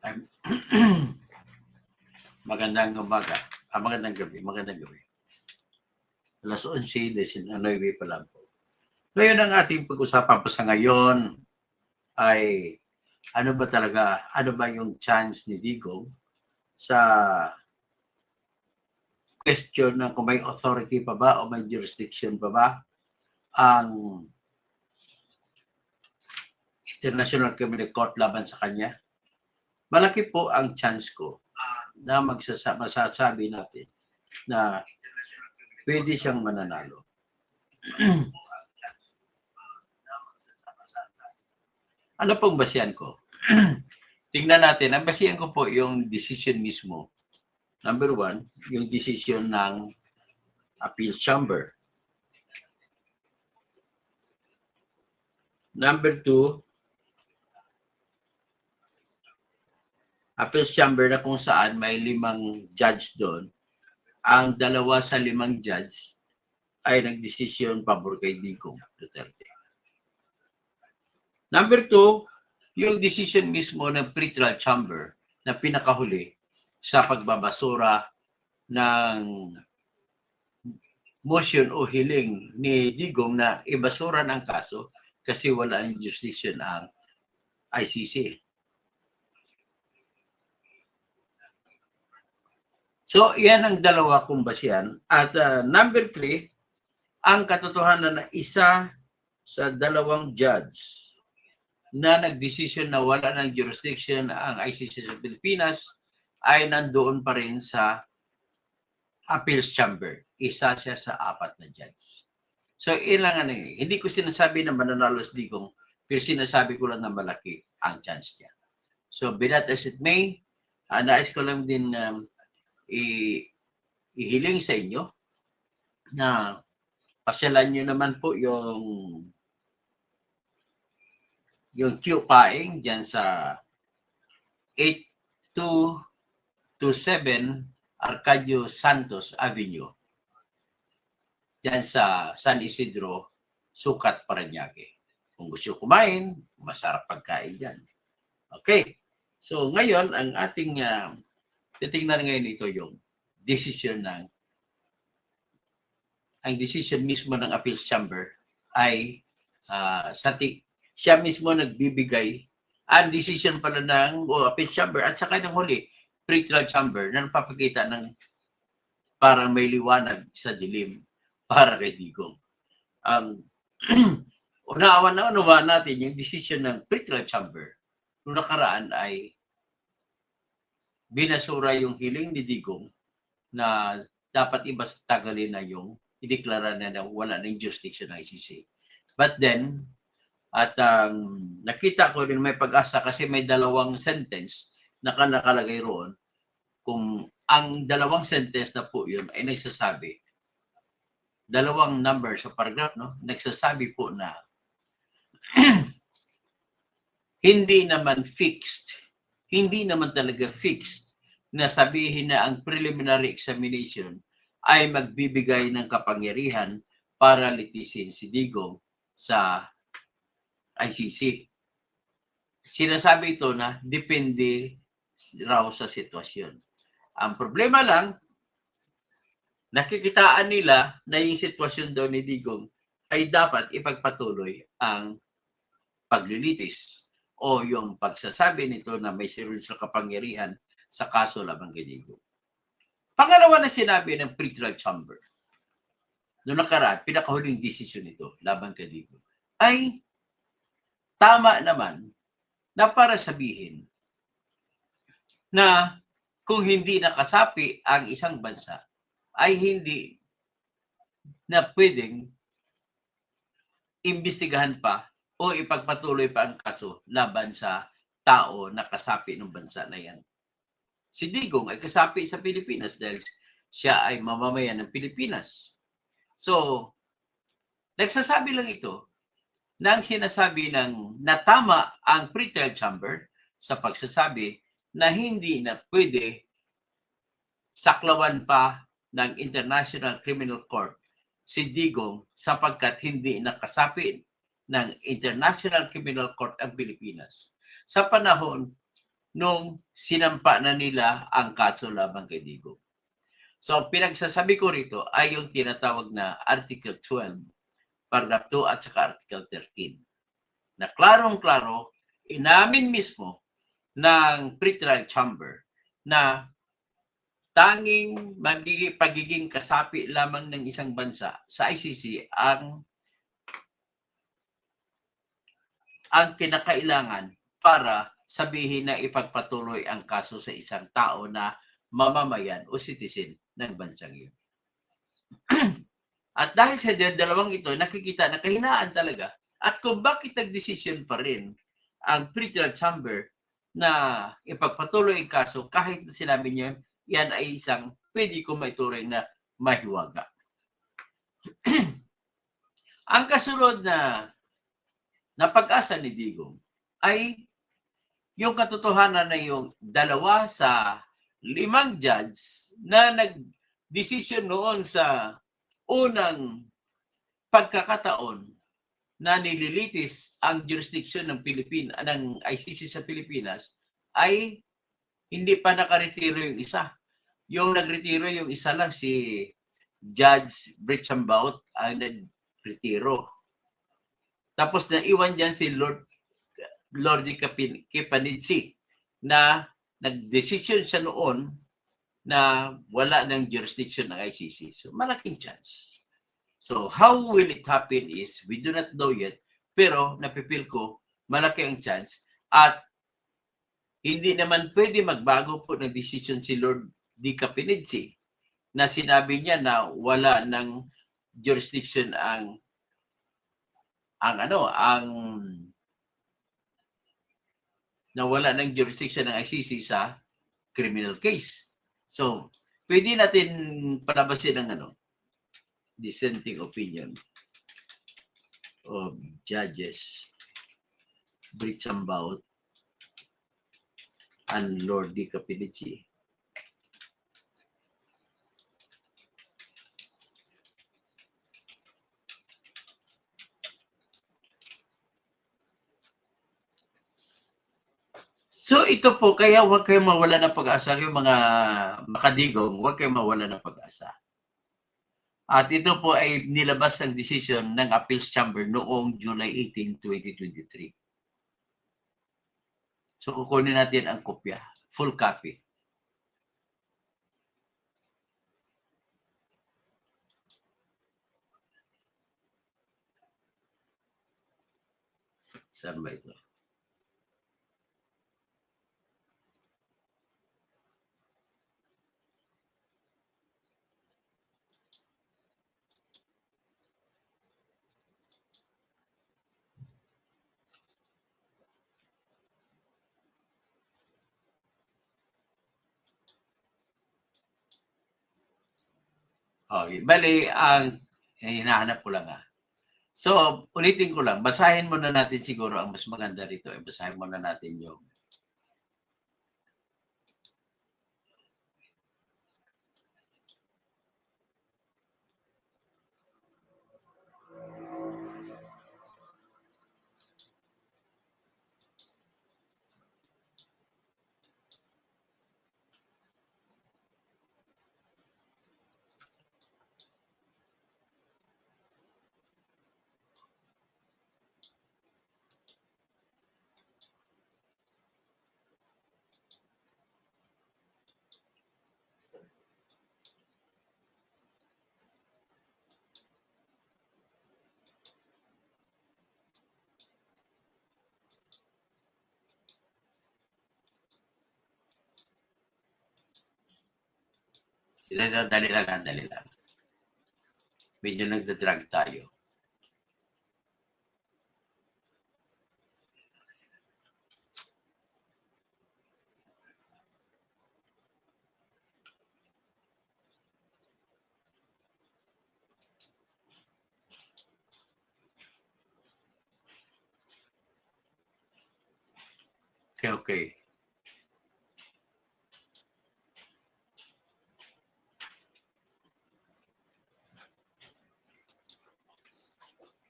I'm magandang umaga. Magandang gabi. Magandang gabi. Alas 11:19 pa lang po. Ngayon ang ating pag-usapan pa sa ngayon ay ano ba yung chance ni Digong sa question na kung may authority pa ba o may jurisdiction pa ba ang International Criminal Court laban sa kanya. Malaki po ang chance ko na masasabi natin na pwede siyang mananalo. Ano pong basihan ko? Tingnan natin. Ang basihan ko po yung decision mismo. Number 1, yung decision ng Appeals Chamber. Number 2, Appeals Chamber na kung saan may 5 judge doon. Ang 2 sa 5 judge ay nagdesisyon pabor kay Digong Duterte. Number 2, yung decision mismo ng pretrial chamber na pinakahuli sa pagbabasura ng motion o hiling ni Digong na ibasura ng kaso kasi wala ng jurisdiction ang ICC. So, yan ang 2 kong basihan. At number 3, ang katotohanan na isa sa 2 judge na nagdesisyon na wala ng jurisdiction ang ICC sa Pilipinas ay nandoon pa rin sa Appeals Chamber. Isa siya sa 4 na judge. So, ilangan hindi ko sinasabi na mananalo si Digong, pero sinasabi ko lang na malaki ang chance niya. So, be that as it may, nais ko lang din ihiling sa inyo na pasyalan nyo naman po yung Q-Paing dyan sa 8227 Arcadio Santos Avenue dyan sa San Isidro, Sucat, Parañaque. Kung gusto kumain, masarap pagkain dyan. Okay. So ngayon, ang ating titingnan ngayon ito yung decision ang decision mismo ng Appeals Chamber ay siya mismo nagbibigay ang decision pala ng Appeals Chamber at saka ng huli, pretrial chamber na napapakita ng parang may liwanag sa dilim para kay Digong. Unaawan natin yung decision ng pretrial chamber noong nakaraan ay binasura yung hiling ni Digong na dapat tagalin na yung ideklara na wala ng jurisdiction ng ICC. But then, nakita ko rin may pag-asa kasi may 2 sentence na nakalagay roon. Kung ang 2 sentence na po yun ay nagsasabi, 2 number sa paragraph, no? Nagsasabi po na hindi naman talaga fixed na sabihin na ang preliminary examination ay magbibigay ng kapangyarihan para litisin si Digong sa ICC. Sinasabi ito na depende raw sa sitwasyon. Ang problema lang, nakikitaan nila na yung sitwasyon daw ni Digong ay dapat ipagpatuloy ang paglilitis o yung pagsasabi nito na may sirul sa kapangyarihan sa kaso laban kay Digong. Pangalawa na sinabi ng pretrial chamber noong nakaraan, pinakahuling desisyon nito laban kay Digong ay tama naman na para sabihin na kung hindi nakasapi ang isang bansa ay hindi na pwedeng imbestigahan pa o ipagpatuloy pa ang kaso laban sa tao na kasapi ng bansa na yan. Si Digong ay kasapi sa Pilipinas dahil siya ay mamamayan ng Pilipinas. So, nagsasabi lang ito na ang sinasabi ng natama ang pretrial chamber sa pagsasabi na hindi na pwede saklawan pa ng International Criminal Court si Digong sapagkat hindi nakasapi ng International Criminal Court ang Pilipinas. Sa panahon nung sinampa na nila ang kaso laban kay Digong. So, ang pinagsasabi ko rito ay yung tinatawag na Article 12, Paragraph 2 at saka Article 13. Na klarong-klaro, inamin mismo ng pretrial chamber na tanging pagiging kasapi lamang ng isang bansa sa ICC ang kinakailangan para sabihin na ipagpatuloy ang kaso sa isang tao na mamamayan o citizen ng bansang iyon. At dahil sa dalawang ito, nakikita na kahinaan talaga at kung bakit nag-decision pa rin ang pretrial chamber na ipagpatuloy ang kaso kahit sinabi niya yan ay isang pwede ko maituring na mahiwaga. Ang kasunod na pag-asa ni Digong ay yung katotohanan na yung 2 sa 5 judge na nag-decision noon sa unang pagkakataon na nililitis ang jurisdiction ng ng ICC sa Pilipinas ay hindi pa nakaretiro yung isa. Yung nagretiro yung isa lang, si Judge Britchambaut ang nagretiro. Tapos naiwan dyan si Lordy Kipanidsi na nag-decision siya noon na wala ng jurisdiction ng ICC. So malaking chance. So how will it happen is we do not know yet, pero napipil ko malaki ang chance at hindi naman pwede magbago po ng decision si Lord D. Capinidsi na sinabi niya na wala ng jurisdiction ang nawala ng jurisdiction ng ICC sa criminal case. So, pwede natin palabasin ng dissenting opinion of Judges Britchambaut and Lord D. Capinidsi. So ito po, kaya huwag kayong mawala ng pag-asa, yung mga makadigong, huwag kayong mawala ng pag-asa. At ito po ay nilabas ng decision ng Appeals Chamber noong July 18, 2023. So kukunin natin ang kopya, full copy. Saan ba ito? Okay, bali, hinahanap ko lang So, ulitin ko lang, basahin muna natin siguro ang mas maganda rito. Basahin muna natin yung dali lang. Medyo nagdadrag tayo. Okay.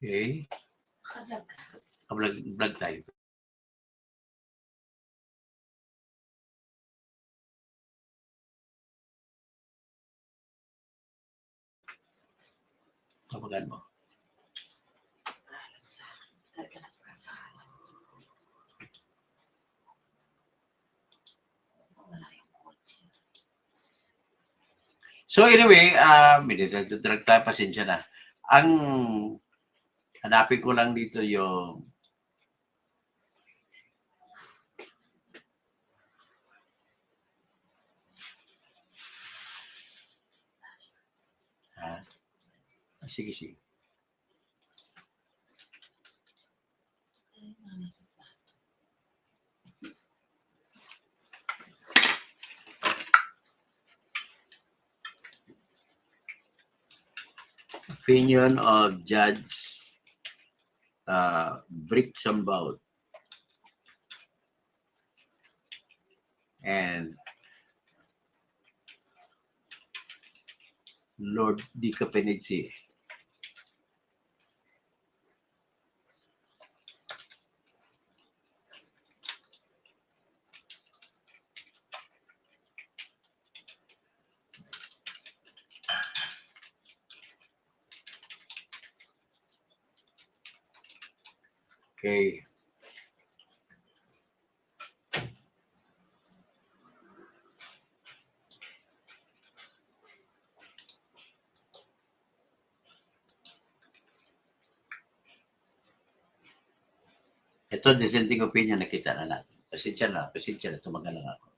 Okay. Vlog tayo. Tawagan mo. So anyway, drag tayo, pasensya na. Ang hanapin ko lang dito yung sige, sige. Opinion of Judge Brichambaut and Lord Di Capenici. Okay. Ito, dissenting opinion, nakita na natin. Pasensya na, tumagal lang ako.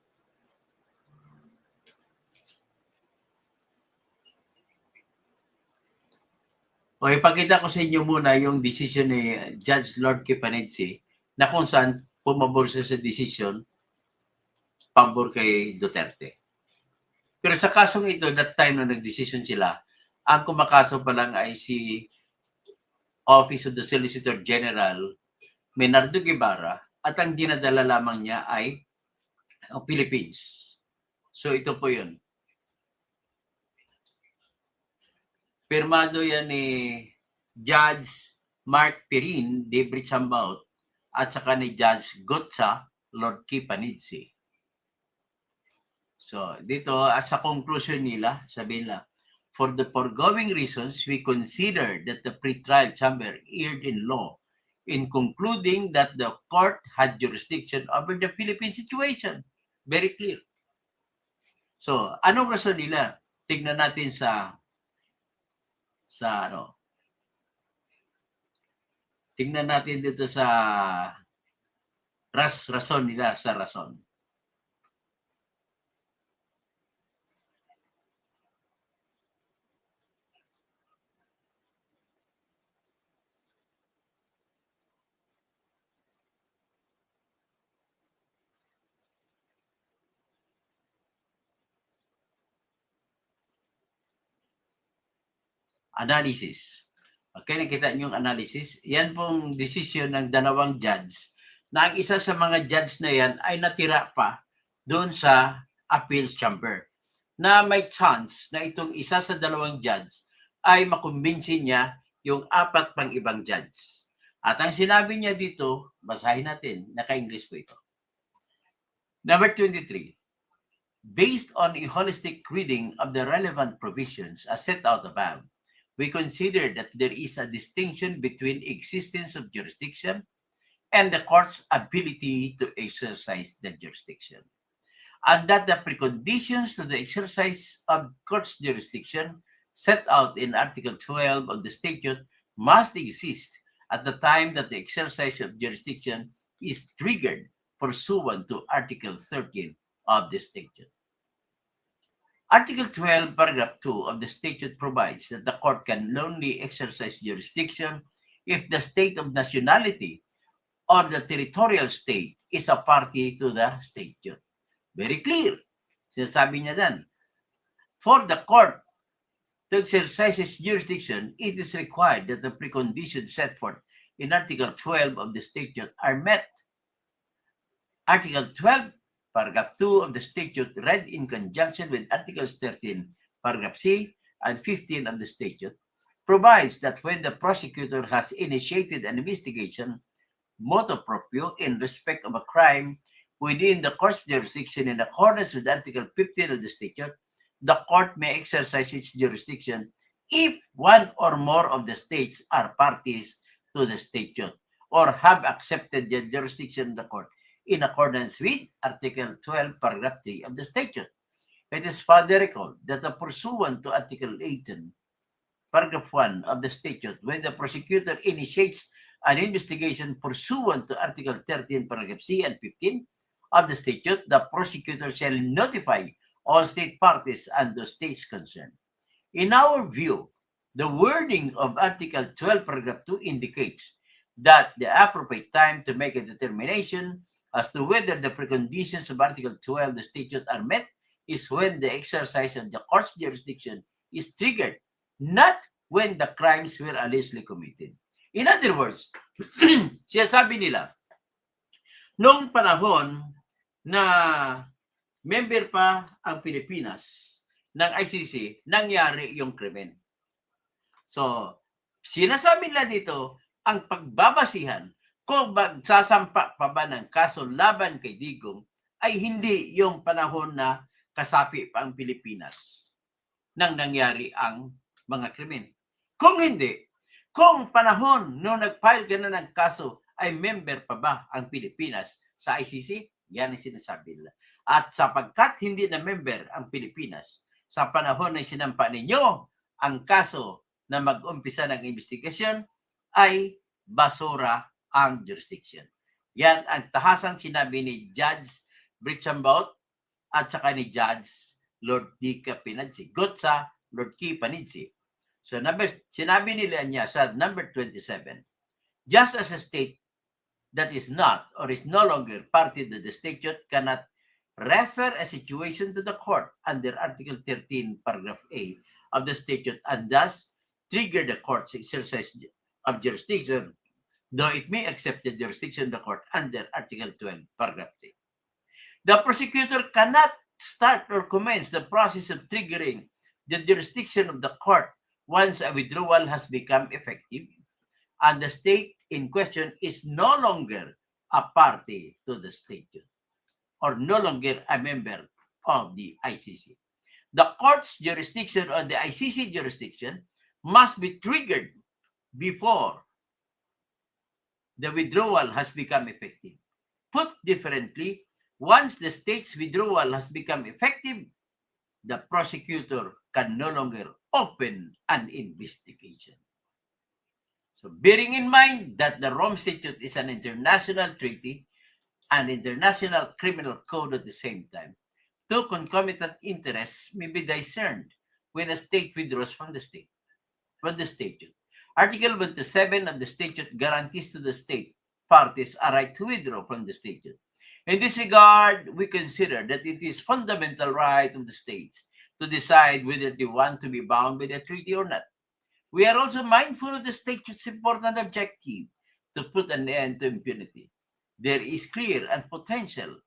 O, ipakita ko sa inyo muna yung decision ni Judge Lord Kipanidsi na kung saan pumabor siya sa decision pabor kay Duterte. Pero sa kasong ito, that time na nag-decision sila, ang kumakaso pa lang ay si Office of the Solicitor General Menardo Guevara at ang dinadala lamang niya ay Philippines. So ito po yun. Pirmado yan ni Judge Mark Perin de Brichambaut at saka ni Judge Gotza Lord Kipanidsi. So dito at sa conclusion nila, sabi nila, for the foregoing reasons, we consider that the pretrial chamber erred in law in concluding that the court had jurisdiction over the Philippine situation. Very clear. So, anong rason nila? Tignan natin sa tingnan natin dito sa rason nila sa rason. Analysis. Okay, nakita niyo yung analysis. Yan pong decision ng dalawang judge na ang isa sa mga judge na yan ay natira pa doon sa appeals chamber na may chance na itong isa sa dalawang judge ay makumbinsi niya yung apat pang ibang judge. At ang sinabi niya dito, basahin natin, naka-English po ito. Number 23. Based on a holistic reading of the relevant provisions as set out above, we consider that there is a distinction between existence of jurisdiction and the court's ability to exercise the jurisdiction, and that the preconditions to the exercise of court's jurisdiction set out in Article 12 of the statute must exist at the time that the exercise of jurisdiction is triggered pursuant to Article 13 of the statute. Article 12, paragraph 2 of the statute provides that the court can only exercise jurisdiction if the state of nationality or the territorial state is a party to the statute. Very clear. Sinasabi niya dan. For the court to exercise its jurisdiction, it is required that the preconditions set forth in Article 12 of the statute are met. Article 12, paragraph 2 of the statute read in conjunction with Articles 13, paragraph C, and 15 of the statute provides that when the prosecutor has initiated an investigation motu proprio in respect of a crime within the court's jurisdiction in accordance with Article 15 of the statute, the court may exercise its jurisdiction if one or more of the states are parties to the statute or have accepted the jurisdiction of the court in accordance with Article 12, Paragraph 3 of the statute. It is further recalled that pursuant to Article 18, Paragraph 1 of the statute, when the prosecutor initiates an investigation pursuant to Article 13, Paragraph C and 15 of the statute, the prosecutor shall notify all state parties and the states concerned. In our view, the wording of Article 12, Paragraph 2 indicates that the appropriate time to make a determination as to whether the preconditions of Article 12 of the statute are met is when the exercise of the court's jurisdiction is triggered, not when the crimes were allegedly committed. In other words, sinasabi nila, noong panahon na member pa ang Pilipinas ng ICC, nangyari yung krimen. So, sinasabi nila dito, ang pagbabasihan kung magsasampa pa ba ng kaso laban kay Digong ay hindi yung panahon na kasapi pa ang Pilipinas nang nangyari ang mga krimen. Kung hindi, kung panahon nung nag-file ka na ng kaso ay member pa ba ang Pilipinas sa ICC, yan ang sinasabi nila. At sapagkat hindi na member ang Pilipinas, sa panahon na sinampa ninyo ang kaso na mag-umpisa ng investigasyon, ay basura ang jurisdiction. Yan ang tahasang sinabi ni Judge Britchambaut at saka ni Judge Lord D. Kapinadzi. Gotsa, Lord K. Panidzi. So sinabi nila niya sa number 27, just as a state that is not or is no longer party to the statute cannot refer a situation to the court under Article 13, Paragraph A of the statute and thus trigger the court's exercise of jurisdiction, though it may accept the jurisdiction of the court under Article 12, Paragraph 3. The prosecutor cannot start or commence the process of triggering the jurisdiction of the court once a withdrawal has become effective and the state in question is no longer a party to the statute or no longer a member of the ICC. The court's jurisdiction or the ICC jurisdiction must be triggered before the withdrawal has become effective. Put differently, once the state's withdrawal has become effective, the prosecutor can no longer open an investigation. So bearing in mind that the Rome Statute is an international treaty and international criminal code at the same time, two concomitant interests may be discerned when a state withdraws from the statute. Article 27 of the statute guarantees to the state parties a right to withdraw from the statute. In this regard, we consider that it is fundamental right of the states to decide whether they want to be bound by the treaty or not. We are also mindful of the statute's important objective to put an end to impunity. There is clear and potential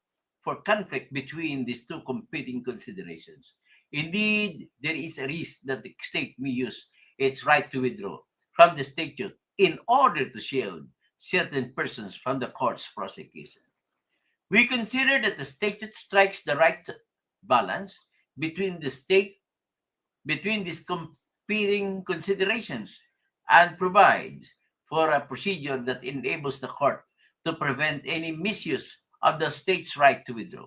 for conflict between these two competing considerations. Indeed, there is a risk that the state may use its right to withdraw from the statute in order to shield certain persons from the court's prosecution. We consider that the statute strikes the right balance between these competing considerations and provides for a procedure that enables the court to prevent any misuse of the state's right to withdraw.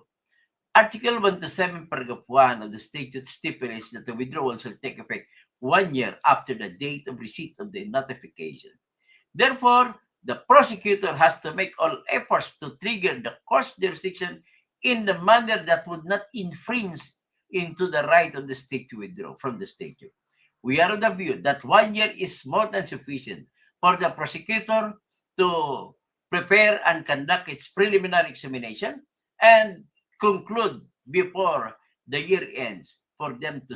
Article 127, Paragraph 1 of the statute stipulates that the withdrawal shall take effect 1 year after the date of receipt of the notification. Therefore, the prosecutor has to make all efforts to trigger the court's jurisdiction in the manner that would not infringe into the right of the state to withdraw from the statute. We are of the view that 1 year is more than sufficient for the prosecutor to prepare and conduct its preliminary examination and conclude before the year ends for them to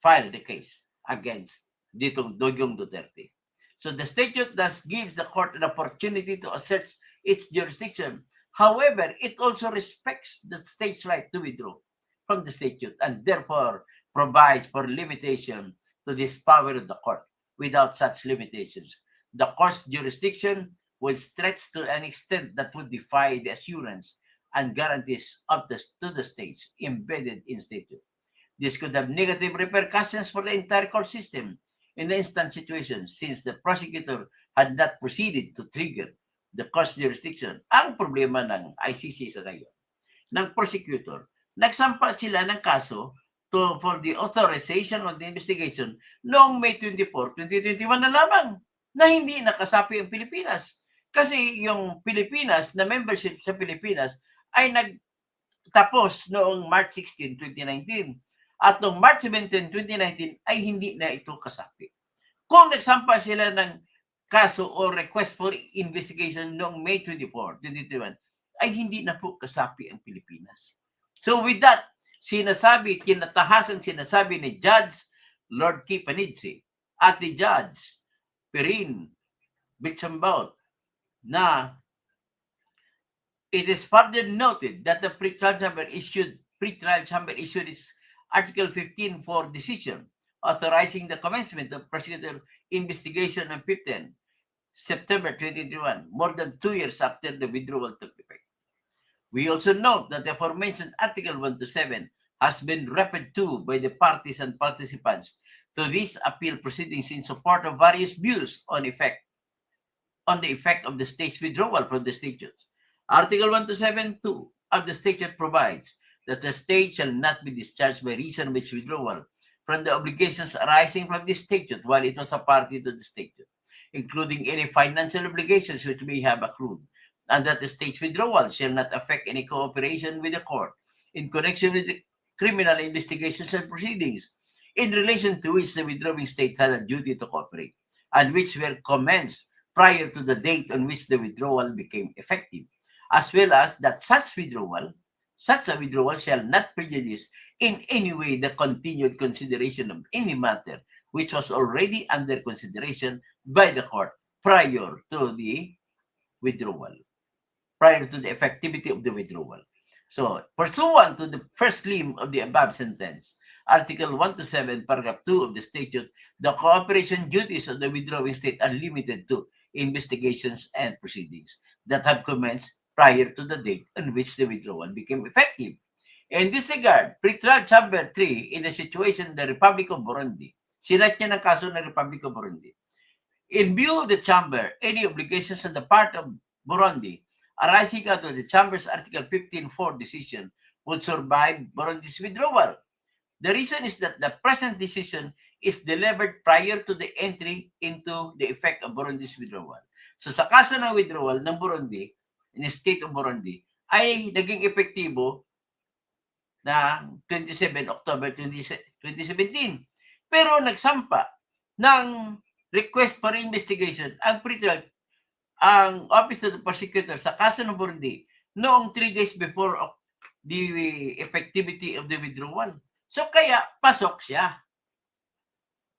file the case against Digong Duterte. So the statute thus gives the court an opportunity to assert its jurisdiction. However, it also respects the state's right to withdraw from the statute and therefore provides for limitation to this power of the court. Without such limitations, the court's jurisdiction would stretch to an extent that would defy the assurance and guarantees of to the states embedded in statute. This could have negative repercussions for the entire court system, in the instant situation since the prosecutor had not proceeded to trigger the cause jurisdiction. Ang problema ng ICC sa ngayon, ng prosecutor, nagsampa sila ng kaso for the authorization of the investigation noong May 24, 2021 na lamang na hindi nakasapi ang Pilipinas. Kasi yung Pilipinas, na membership sa Pilipinas ay nagtapos noong March 16, 2019. At noong March 17, 2019 ay hindi na ito kasapi. Kung nagsampa sila ng kaso o request for investigation noong May 24, 2021, ay hindi na po kasapi ang Pilipinas. So with that, kinatahasang sinasabi ni Judge Lord Kipanidze at ni Judge Perin Bitsambaut na it is further noted that the pretrial chamber issued its Article 15 for decision authorizing the commencement of prosecutor investigation on 15 September 2021, more than 2 years after the withdrawal took effect. We also note that the aforementioned Article 1 to 7 has been referred to by the parties and participants to these appeal proceedings in support of various views on the effect of the state's withdrawal from the statutes. Article 1 to 7 2 of the statute provides that the state shall not be discharged by reason of its withdrawal from the obligations arising from this statute while it was a party to the statute, including any financial obligations which may have accrued, and that the state's withdrawal shall not affect any cooperation with the court in connection with the criminal investigations and proceedings in relation to which the withdrawing state had a duty to cooperate, and which were commenced prior to the date on which the withdrawal became effective, as well as that such a withdrawal shall not prejudice in any way the continued consideration of any matter which was already under consideration by the court prior to the withdrawal, prior to the effectivity of the withdrawal. So, pursuant to the first limb of the above sentence, Article 1 to 7, Paragraph 2 of the statute, the cooperation duties of the withdrawing state are limited to investigations and proceedings that have commenced prior to the date on which the withdrawal became effective. In this regard, Pretrial Chamber 3, in the situation of the Republic of Burundi, sinat niya ng kaso ng Republic of Burundi. In view of the Chamber, any obligations on the part of Burundi arising out of the Chamber's Article 15.4 decision would survive Burundi's withdrawal. The reason is that the present decision is delivered prior to the entry into the effect of Burundi's withdrawal. So sa kaso ng withdrawal ng Burundi, in the state of Burundi, ay naging epektibo na 27 October 2017. Pero nagsampa ng request for investigation ang Office of the Prosecutor sa kaso ng Burundi noong 3 days before the effectivity of the withdrawal. So kaya pasok siya.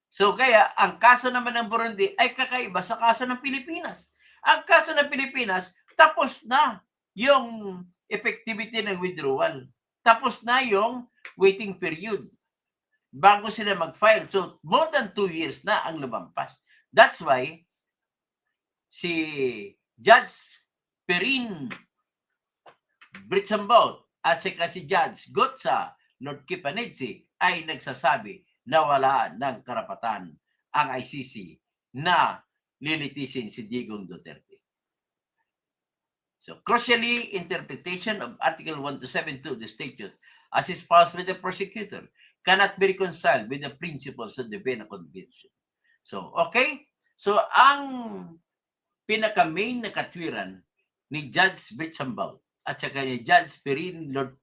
So kaya ang kaso naman ng Burundi ay kakaiba sa kaso ng Pilipinas. Ang kaso ng Pilipinas, tapos na yung effectivity ng withdrawal. Tapos na yung waiting period bago sila mag-file. So more than 2 years na ang lumampas. That's why si Judge Perin Bitsambaut at saka si Judge Gotsa Lord Kipanidze ay nagsasabi na wala ng karapatan ang ICC na lilitisin si Digong Duterte. So, crucially, interpretation of Article 1 to 7.2 of the statute as espoused by the prosecutor cannot be reconciled with the principles of the Vienna Convention. So, okay? So, ang pinaka-main na katwiran ni Judge Bitsambaut at saka ni Judge Perin Lord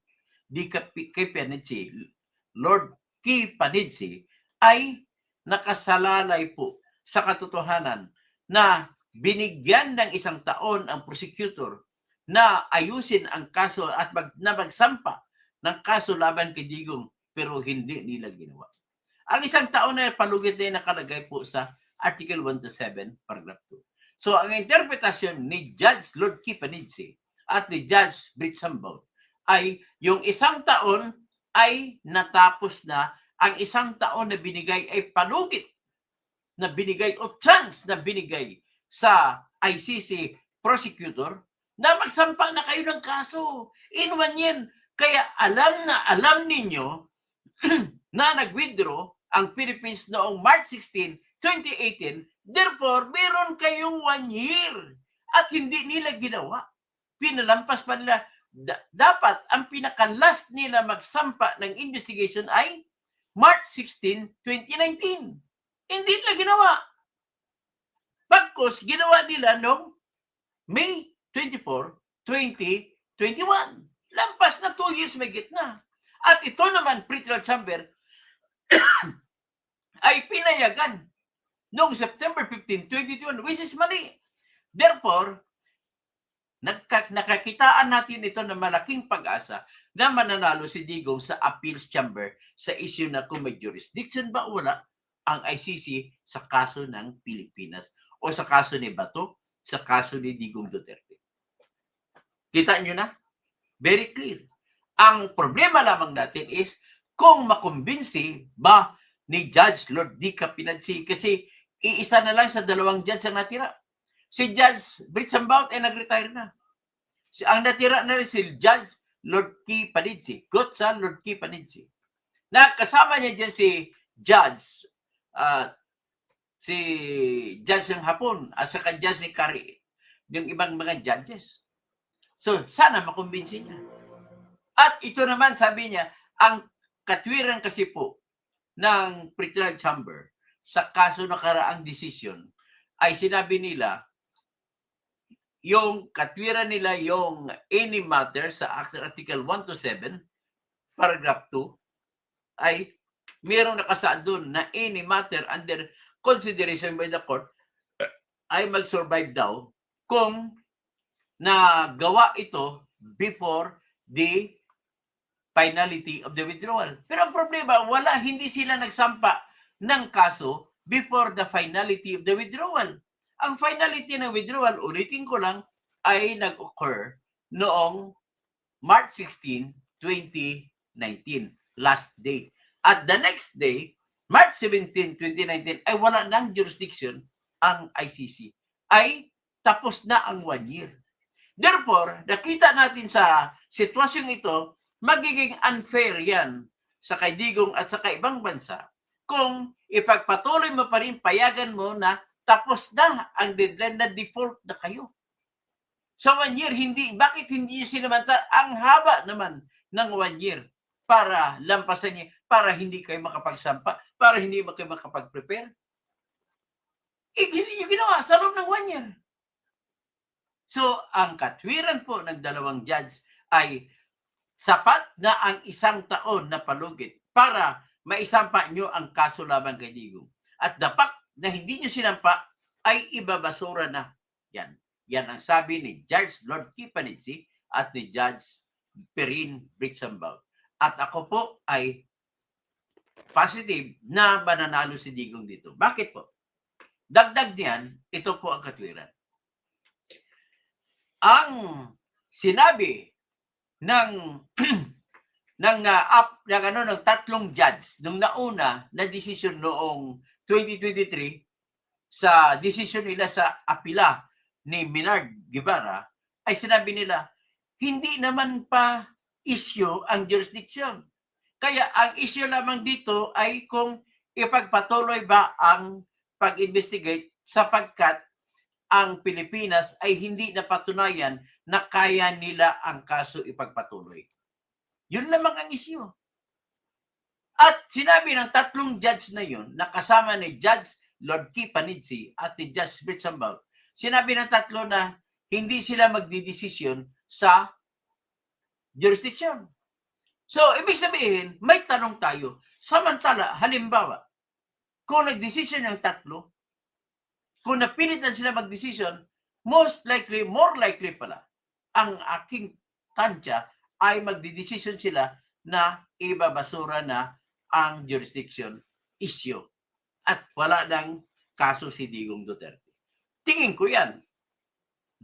Kipanidze ay nakasalalay po sa katotohanan na binigyan ng 1 taon ang prosecutor na ayusin ang kaso at magsampa ng kaso laban kay Digong, pero hindi nila ginawa. Ang 1 taon na palugit na nakalagay po sa Article 1 to 7, Paragraph 2. So ang interpretasyon ni Judge Lord Kipanidze at ni Judge Bitsambaut ay yung 1 taon ay natapos na, ang 1 taon na binigay ay palugit na binigay o chance na binigay sa ICC prosecutor na magsampa na kayo ng kaso in 1 year. Kaya alam ninyo na nag-withdraw ang Philippines noong March 16, 2018. Therefore, meron kayong 1 year at hindi nila ginawa. Pinalampas pa nila. Dapat ang pinaka-last nila magsampa ng investigation ay March 16, 2019. Hindi nila ginawa. Pagkos, ginawa nila noong May 24, 2021. Lampas na 2 years may gitna. At ito naman, Pretrial Chamber, ay pinayagan noong September 15, 2021, which is mali. Therefore, nakakitaan natin ito na malaking pag-asa na mananalo si Digong sa Appeals Chamber sa issue na kung may jurisdiction ba o wala ang ICC sa kaso ng Pilipinas o sa kaso ni Bato, sa kaso ni Digong Duterte. Kita nyo na? Very clear. Ang problema lamang natin is kung makumbinsi ba ni Judge Lord D. Capinanzi kasi iisa na lang sa 2 judge ang natira. Si Judge Britsambaut ay nag-retire na. Ang natira na rin si Judge Lord K. Panizzi. Gotsa Lord K. Panizzi. Nakasama niya dyan si Judge ng Hapon at saka Judge ni Kari. Yung ibang mga judges. So, sana makumbinsi niya. At ito naman, sabi niya, ang katwiran kasi po ng Pretrial Chamber sa kaso na karaang decision ay sinabi nila yung katwiran nila yung any matter sa Article 1 to 7, paragraph 2, ay mayroong nakasaad doon na any matter under consideration by the court ay mag-survive daw kung nagawa ito before the finality of the withdrawal. Pero ang problema, hindi sila nagsampa ng kaso before the finality of the withdrawal. Ang finality ng withdrawal, ulitin ko lang, ay nag-occur noong March 16, 2019, last day. At the next day, March 17, 2019, ay wala nang jurisdiction ang ICC. Ay tapos na ang 1 year. Therefore, nakita natin sa sitwasyong ito, magiging unfair yan sa kay Digong at sa ibang bansa kung ipagpatuloy mo pa rin, payagan mo na tapos na ang deadline na default na kayo. Sa 1 year, bakit hindi nyo sinamanta? Ang haba naman ng 1 year para lampasan niya, para hindi kayo makapagsampa, para hindi kayo makapag-prepare. Hindi nyo ginawa sa loob ng 1 year. So, ang katwiran po ng 2 judge ay sapat na ang 1 taon na palugit para maisampa nyo ang kaso laban kay Digong. At dapat na hindi nyo sinampa ay ibabasura na yan. Yan ang sabi ni Judge Lord K. Panizzi at ni Judge Perrin Britsambaut. At ako po ay positive na mananalo si Digong dito. Bakit po? Dagdag niyan, ito po ang katwiran. Ang sinabi ng 3 judge nung nauna na desisyon noong 2023 sa desisyon nila sa apila ni Minard Guevara ay sinabi nila hindi naman pa issue ang jurisdiction. Kaya ang issue lamang dito ay kung ipagpatuloy ba ang pag-investigate sapagkat ang Pilipinas ay hindi napatunayan na kaya nila ang kaso ipagpatuloy. Yun lamang ang issue. At sinabi ng 3 judge na yun, nakasama ni Judge Lord K. Panizzi at ni Judge Britsambaut, sinabi ng 3 na hindi sila magdidesisyon sa jurisdiction. So, ibig sabihin, may tanong tayo. Samantala, halimbawa, kung nagdesisyon ng 3, kung napilitan sila mag-decision, more likely pala, ang aking tansya ay magdidesisyon sila na ibabasura na ang jurisdiction issue. At wala nang kaso si Digong Duterte. Tingin ko yan.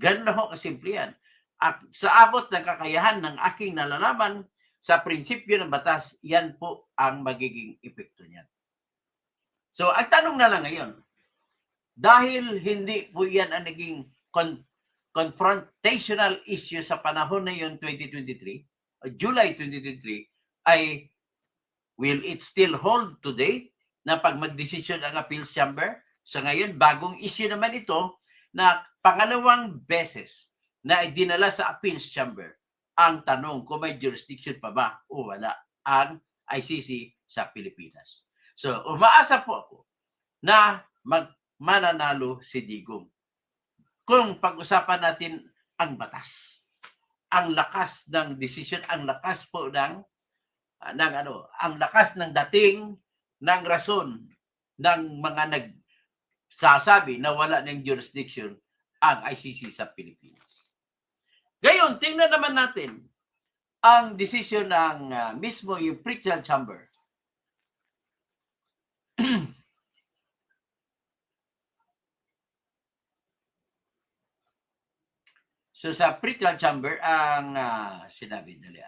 Ganun na ho kasimple yan. At sa abot ng kakayahan ng aking nalalaman sa prinsipyo ng batas, yan po ang magiging epekto niyan. So, ang tanong na lang ngayon, dahil hindi po yan ang naging confrontational issue sa panahon na yun, 2023, July 2023, ay will it still hold today na pag magdesisyon ang appeals chamber Sa ngayon, bagong issue naman ito na pangalawang beses na idinala sa Appeals Chamber ang tanong kung may jurisdiction pa ba o wala ang ICC sa Pilipinas. So, umaasa po ako na mananalo si Digong. Kung pag-usapan natin ang batas, ang lakas ng decision, ang lakas po ang lakas ng dating ng rason ng mga nagsasabi na wala ng jurisdiction ang ICC sa Pilipinas. Gayon, tingnan naman natin ang decision ng mismo yung pretrial chamber. So sa pretrial chamber, ang sinabi nila.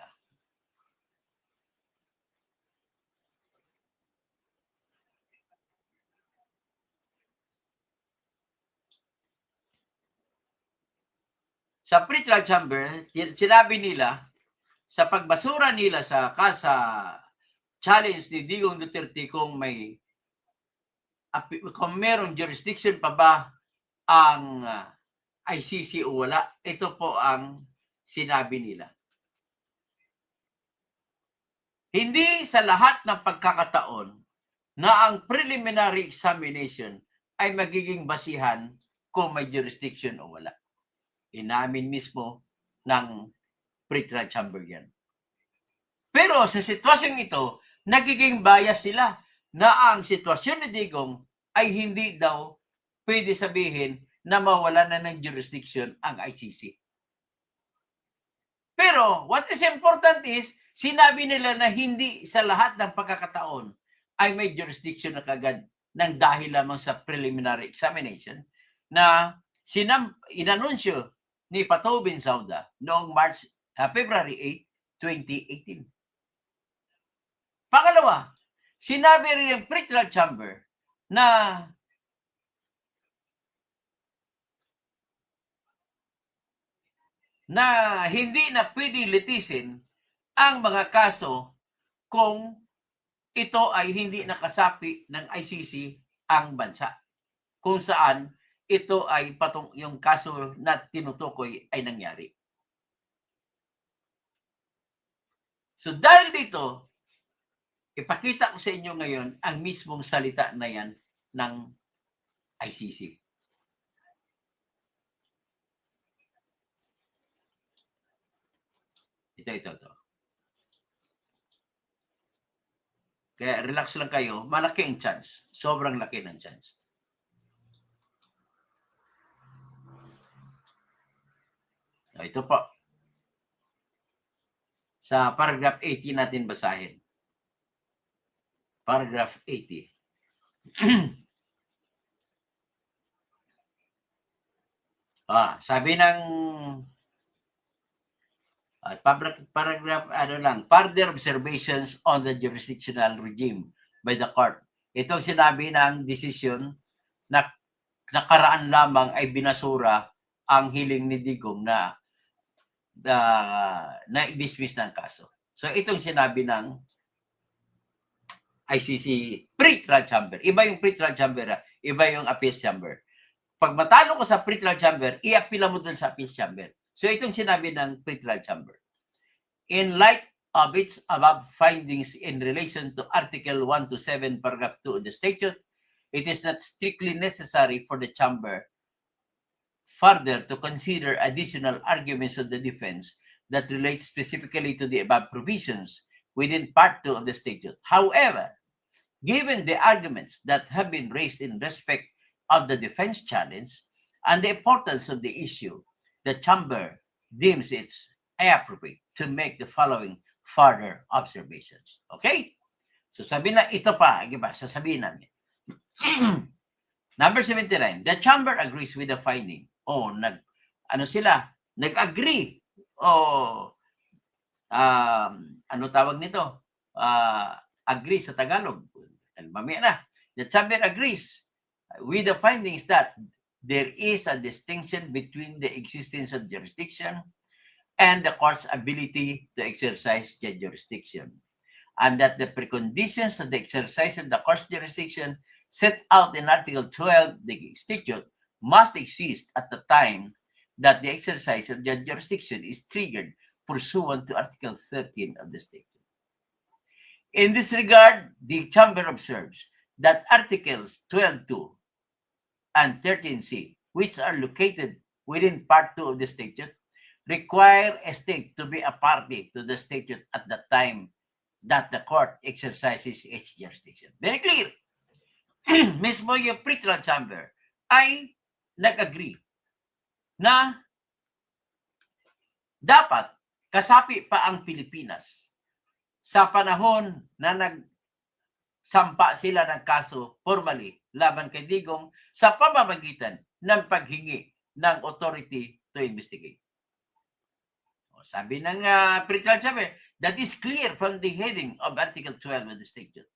Sa pretrial chamber, sinabi nila, sa pagbasura nila sa challenge ni Digong Duterte kung merong jurisdiction pa ba ang ICC o wala, ito po ang sinabi nila. Hindi sa lahat ng pagkakataon na ang preliminary examination ay magiging basihan kung may jurisdiction o wala. Inamin mismo ng pretrial chamber yan. Pero sa sitwasyong ito, nagiging bias sila na ang sitwasyon ni Digong ay hindi daw pwede sabihin na mawala na ng jurisdiction ang ICC. Pero what is important is, sinabi nila na hindi sa lahat ng pagkakataon ay may jurisdiction na kagad ng dahil lamang sa preliminary examination na inanunsyo ni Pato Bensouda noong February 8, 2018. Pangalawa, sinabi rin ng pretrial chamber na hindi na pwede litisin ang mga kaso kung ito ay hindi nakasapi ng ICC ang bansa. Kung saan ito ay yung kaso na tinutukoy ay nangyari. So dahil dito, ipakita ko sa inyo ngayon ang mismong salita na yan ng ICC. Ito. Kaya relax lang kayo, malaki ang chance. Sobrang laki ng chance. Ito po. Sa paragraph 80 natin basahin. Paragraph 80. Sabi ng paragraph further observations on the jurisdictional regime by the court. Itong sinabi ng desisyon na nakaraan lamang ay binasura ang hiling ni Digong na i-dismiss ng kaso. So itong sinabi ng ICC pretrial chamber. Iba yung pretrial chamber, iba yung appeals chamber. Pag matalo ko sa pretrial chamber, i-appeal mo dun sa appeals chamber. So itong sinabi ng pretrial chamber. In light of its above findings in relation to Article 1 to 7, paragraph 2 of the statute, it is not strictly necessary for the chamber further to consider additional arguments of the defense that relate specifically to the above provisions within Part 2 of the statute. However, given the arguments that have been raised in respect of the defense challenge and the importance of the issue, the chamber deems it appropriate to make the following further observations. Okay? So sabi na ito pa, diba? Sasabihin namin. Number 79, the chamber agrees with the finding. Nag-agree. Ano tawag nito? Agree sa Tagalog. Mamaya na. The chamber agrees with the findings that there is a distinction between the existence of jurisdiction and the court's ability to exercise the jurisdiction. and that the preconditions of the exercise of the court's jurisdiction set out in Article 12 of the statute must exist at the time that the exercise of the jurisdiction is triggered pursuant to Article 13 of the statute. In this regard, the Chamber observes that Articles 12.2 and 13C, which are located within Part 2 of the statute, require a state to be a party to the statute at the time that the court exercises its jurisdiction. Very clear. Mismo yung pretrial chamber ay nag-agree na dapat kasapi pa ang Pilipinas sa panahon na nagsampa sila ng kaso formally laban kay Digong sa pamamagitan ng paghingi ng authority to investigate. Sabi ng pretrial chamber, that is clear from the heading of Article 12 of the statute,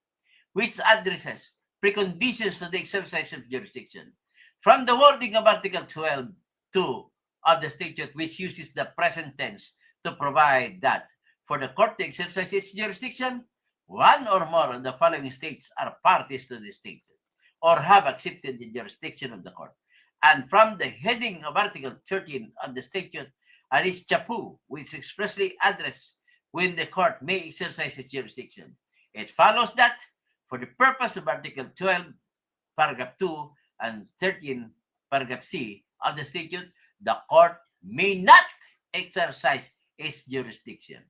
which addresses preconditions to the exercise of jurisdiction. From the wording of Article 12.2 of the statute, which uses the present tense to provide that for the court to exercise its jurisdiction, one or more of the following states are parties to the statute or have accepted the jurisdiction of the court. And from the heading of Article 13 of the statute, and its chapu, which expressly address when the court may exercise its jurisdiction. It follows that for the purpose of Article 12, paragraph 2, and 13, paragraph C of the statute, the court may not exercise its jurisdiction.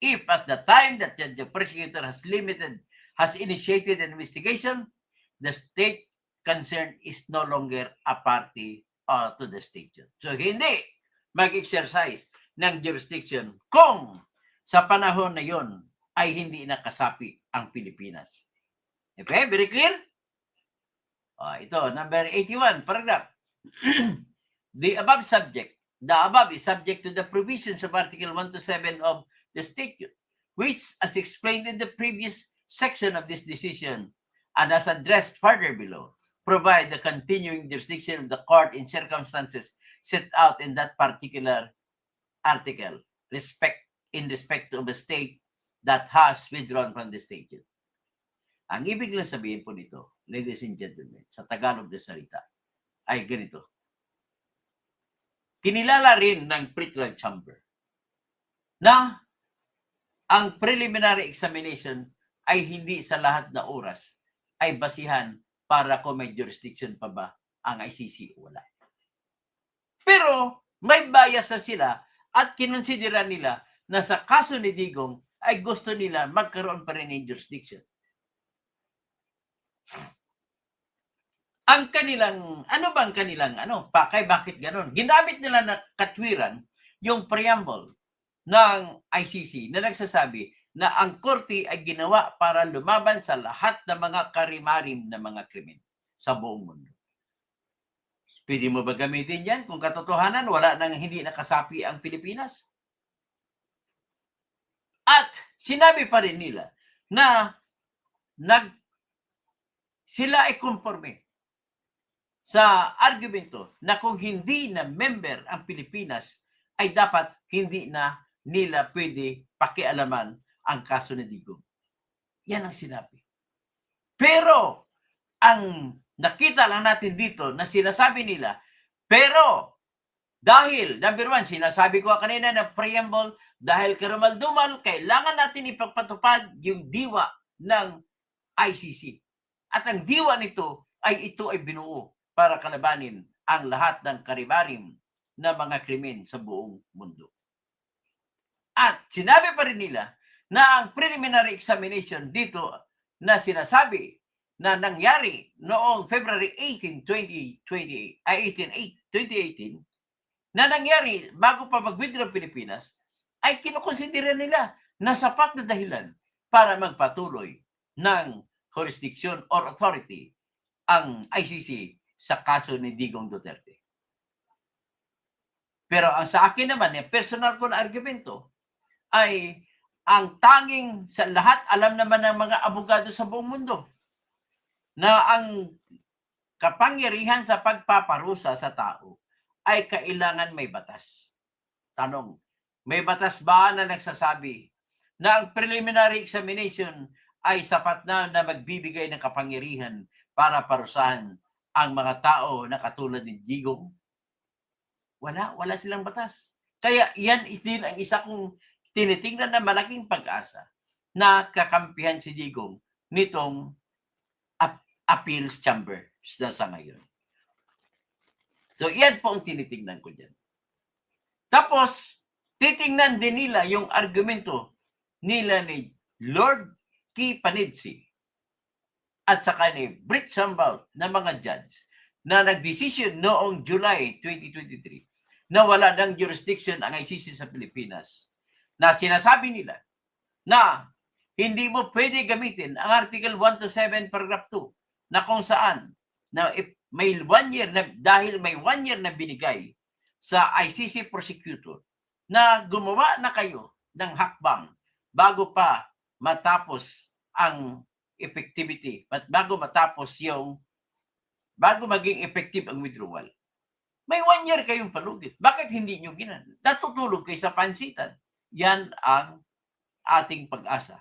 If at the time that the prosecutor has initiated an investigation, the state concerned is no longer a party to the statute. So, hindi mag-exercise ng jurisdiction kung sa panahon na yon ay hindi nakasapi ang Pilipinas. Okay, very clear? Ito, number 81, paragraph. The above is subject to the provisions of Article 1 to 7 of the statute, which, as explained in the previous section of this decision and as addressed further below, provide the continuing jurisdiction of the court in circumstances set out in that particular article, in respect of a state that has withdrawn from the statute. Ang ibig lang sabihin po nito, ladies and gentlemen, sa Tagalog na salita, ay ganito. Kinilala rin ng pretrial chamber na ang preliminary examination ay hindi sa lahat na oras ay basihan para kung may jurisdiction pa ba ang ICC o wala. Pero may bias na sila at kinonsidera nila na sa kaso ni Digong ay gusto nila magkaroon pa rin ng jurisdiction. Ang kanilang, pakay, bakit ganon? Ginamit nila na katwiran yung preamble ng ICC na nagsasabi na ang korte ay ginawa para lumaban sa lahat ng mga karimarim na mga krimen sa buong mundo. Pwede mo ba gamitin yan kung katotohanan wala nang hindi nakasapi ang Pilipinas? At sinabi pa rin nila na sila ay konforme sa argumento na kung hindi na member ang Pilipinas ay dapat hindi na nila pwede pakialaman ang kaso ni Digong. Yan ang sinabi. Pero, ang nakita lang natin dito na sinasabi nila, pero, dahil, number one, sinasabi ko kanina na preamble, dahil karumal-dumal, kailangan natin ipagpatupad yung diwa ng ICC. At ang diwa nito ay binuo para kalabanin ang lahat ng karibarim na mga krimen sa buong mundo. At sinabi pa rin nila na ang preliminary examination dito na sinasabi na nangyari noong February 18, 2018, na nangyari bago pa mag-withdraw Pilipinas, ay kinukonsidera nila na sapat na dahilan para magpatuloy ng jurisdiction or authority ang ICC sa kaso ni Digong Duterte. Pero ang sa akin naman, yung personal ko na argumento, ay ang tanging sa lahat, alam naman ng mga abogado sa buong mundo na ang kapangyarihan sa pagpaparusa sa tao ay kailangan may batas. Tanong, may batas ba na nagsasabi na ang preliminary examination ay sapat na magbibigay ng kapangyarihan para parusahan ang mga tao na katulad ni Digong? Wala silang batas. Kaya yan din ang isa kong tinitingnan na malaking pag-asa na kakampihan si Digong nitong appeals chamber sa ngayon. So, yan po ang tinitingnan ko dyan. Tapos, titingnan din nila yung argumento nila ni Lord Kipanidsi at saka ni Brit Sambaut na mga judge na nagdesisyon noong July 2023 na wala ng jurisdiction ang ICC sa Pilipinas, na sinasabi nila na hindi mo pwede gamitin ang Article 1 to 7, Paragraph 2 na kung saan na may 1 year na, dahil may 1 year na binigay sa ICC prosecutor na gumawa na kayo ng hakbang bago pa matapos ang effectivity, bago maging effective ang withdrawal. May 1 year kayong palugit. Bakit hindi nyo ginagawa? Natutulog kayo sa pansitan. Yan ang ating pag-asa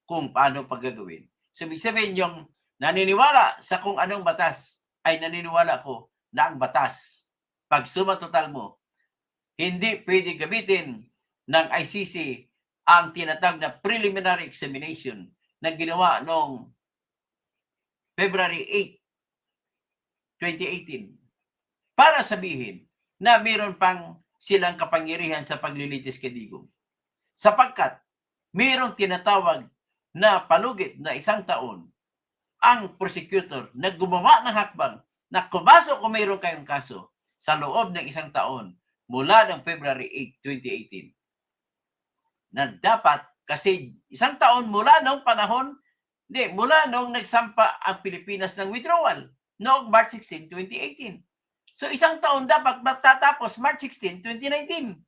kung paano paggagawin. So, ibig sabihin yung naniniwala sa kung anong batas ay naniniwala ko na ang batas, pag sumatotal mo, hindi pwede gamitin ng ICC ang tinatawag na preliminary examination na ginawa noong February 8, 2018 para sabihin na mayroon pang silang kapangyarihan sa paglilitis kay Digong. Sapagkat mayroong tinatawag na palugit na 1 taon ang prosecutor na gumawa ng hakbang na kumasok kung mayroon kayong kaso sa loob ng 1 taon mula ng February 8, 2018 na dapat, kasi 1 taon mula noong panahon, mula noong nagsampa ang Pilipinas ng withdrawal noong March 16, 2018. So 1 taon dapat matatapos March 16, 2019.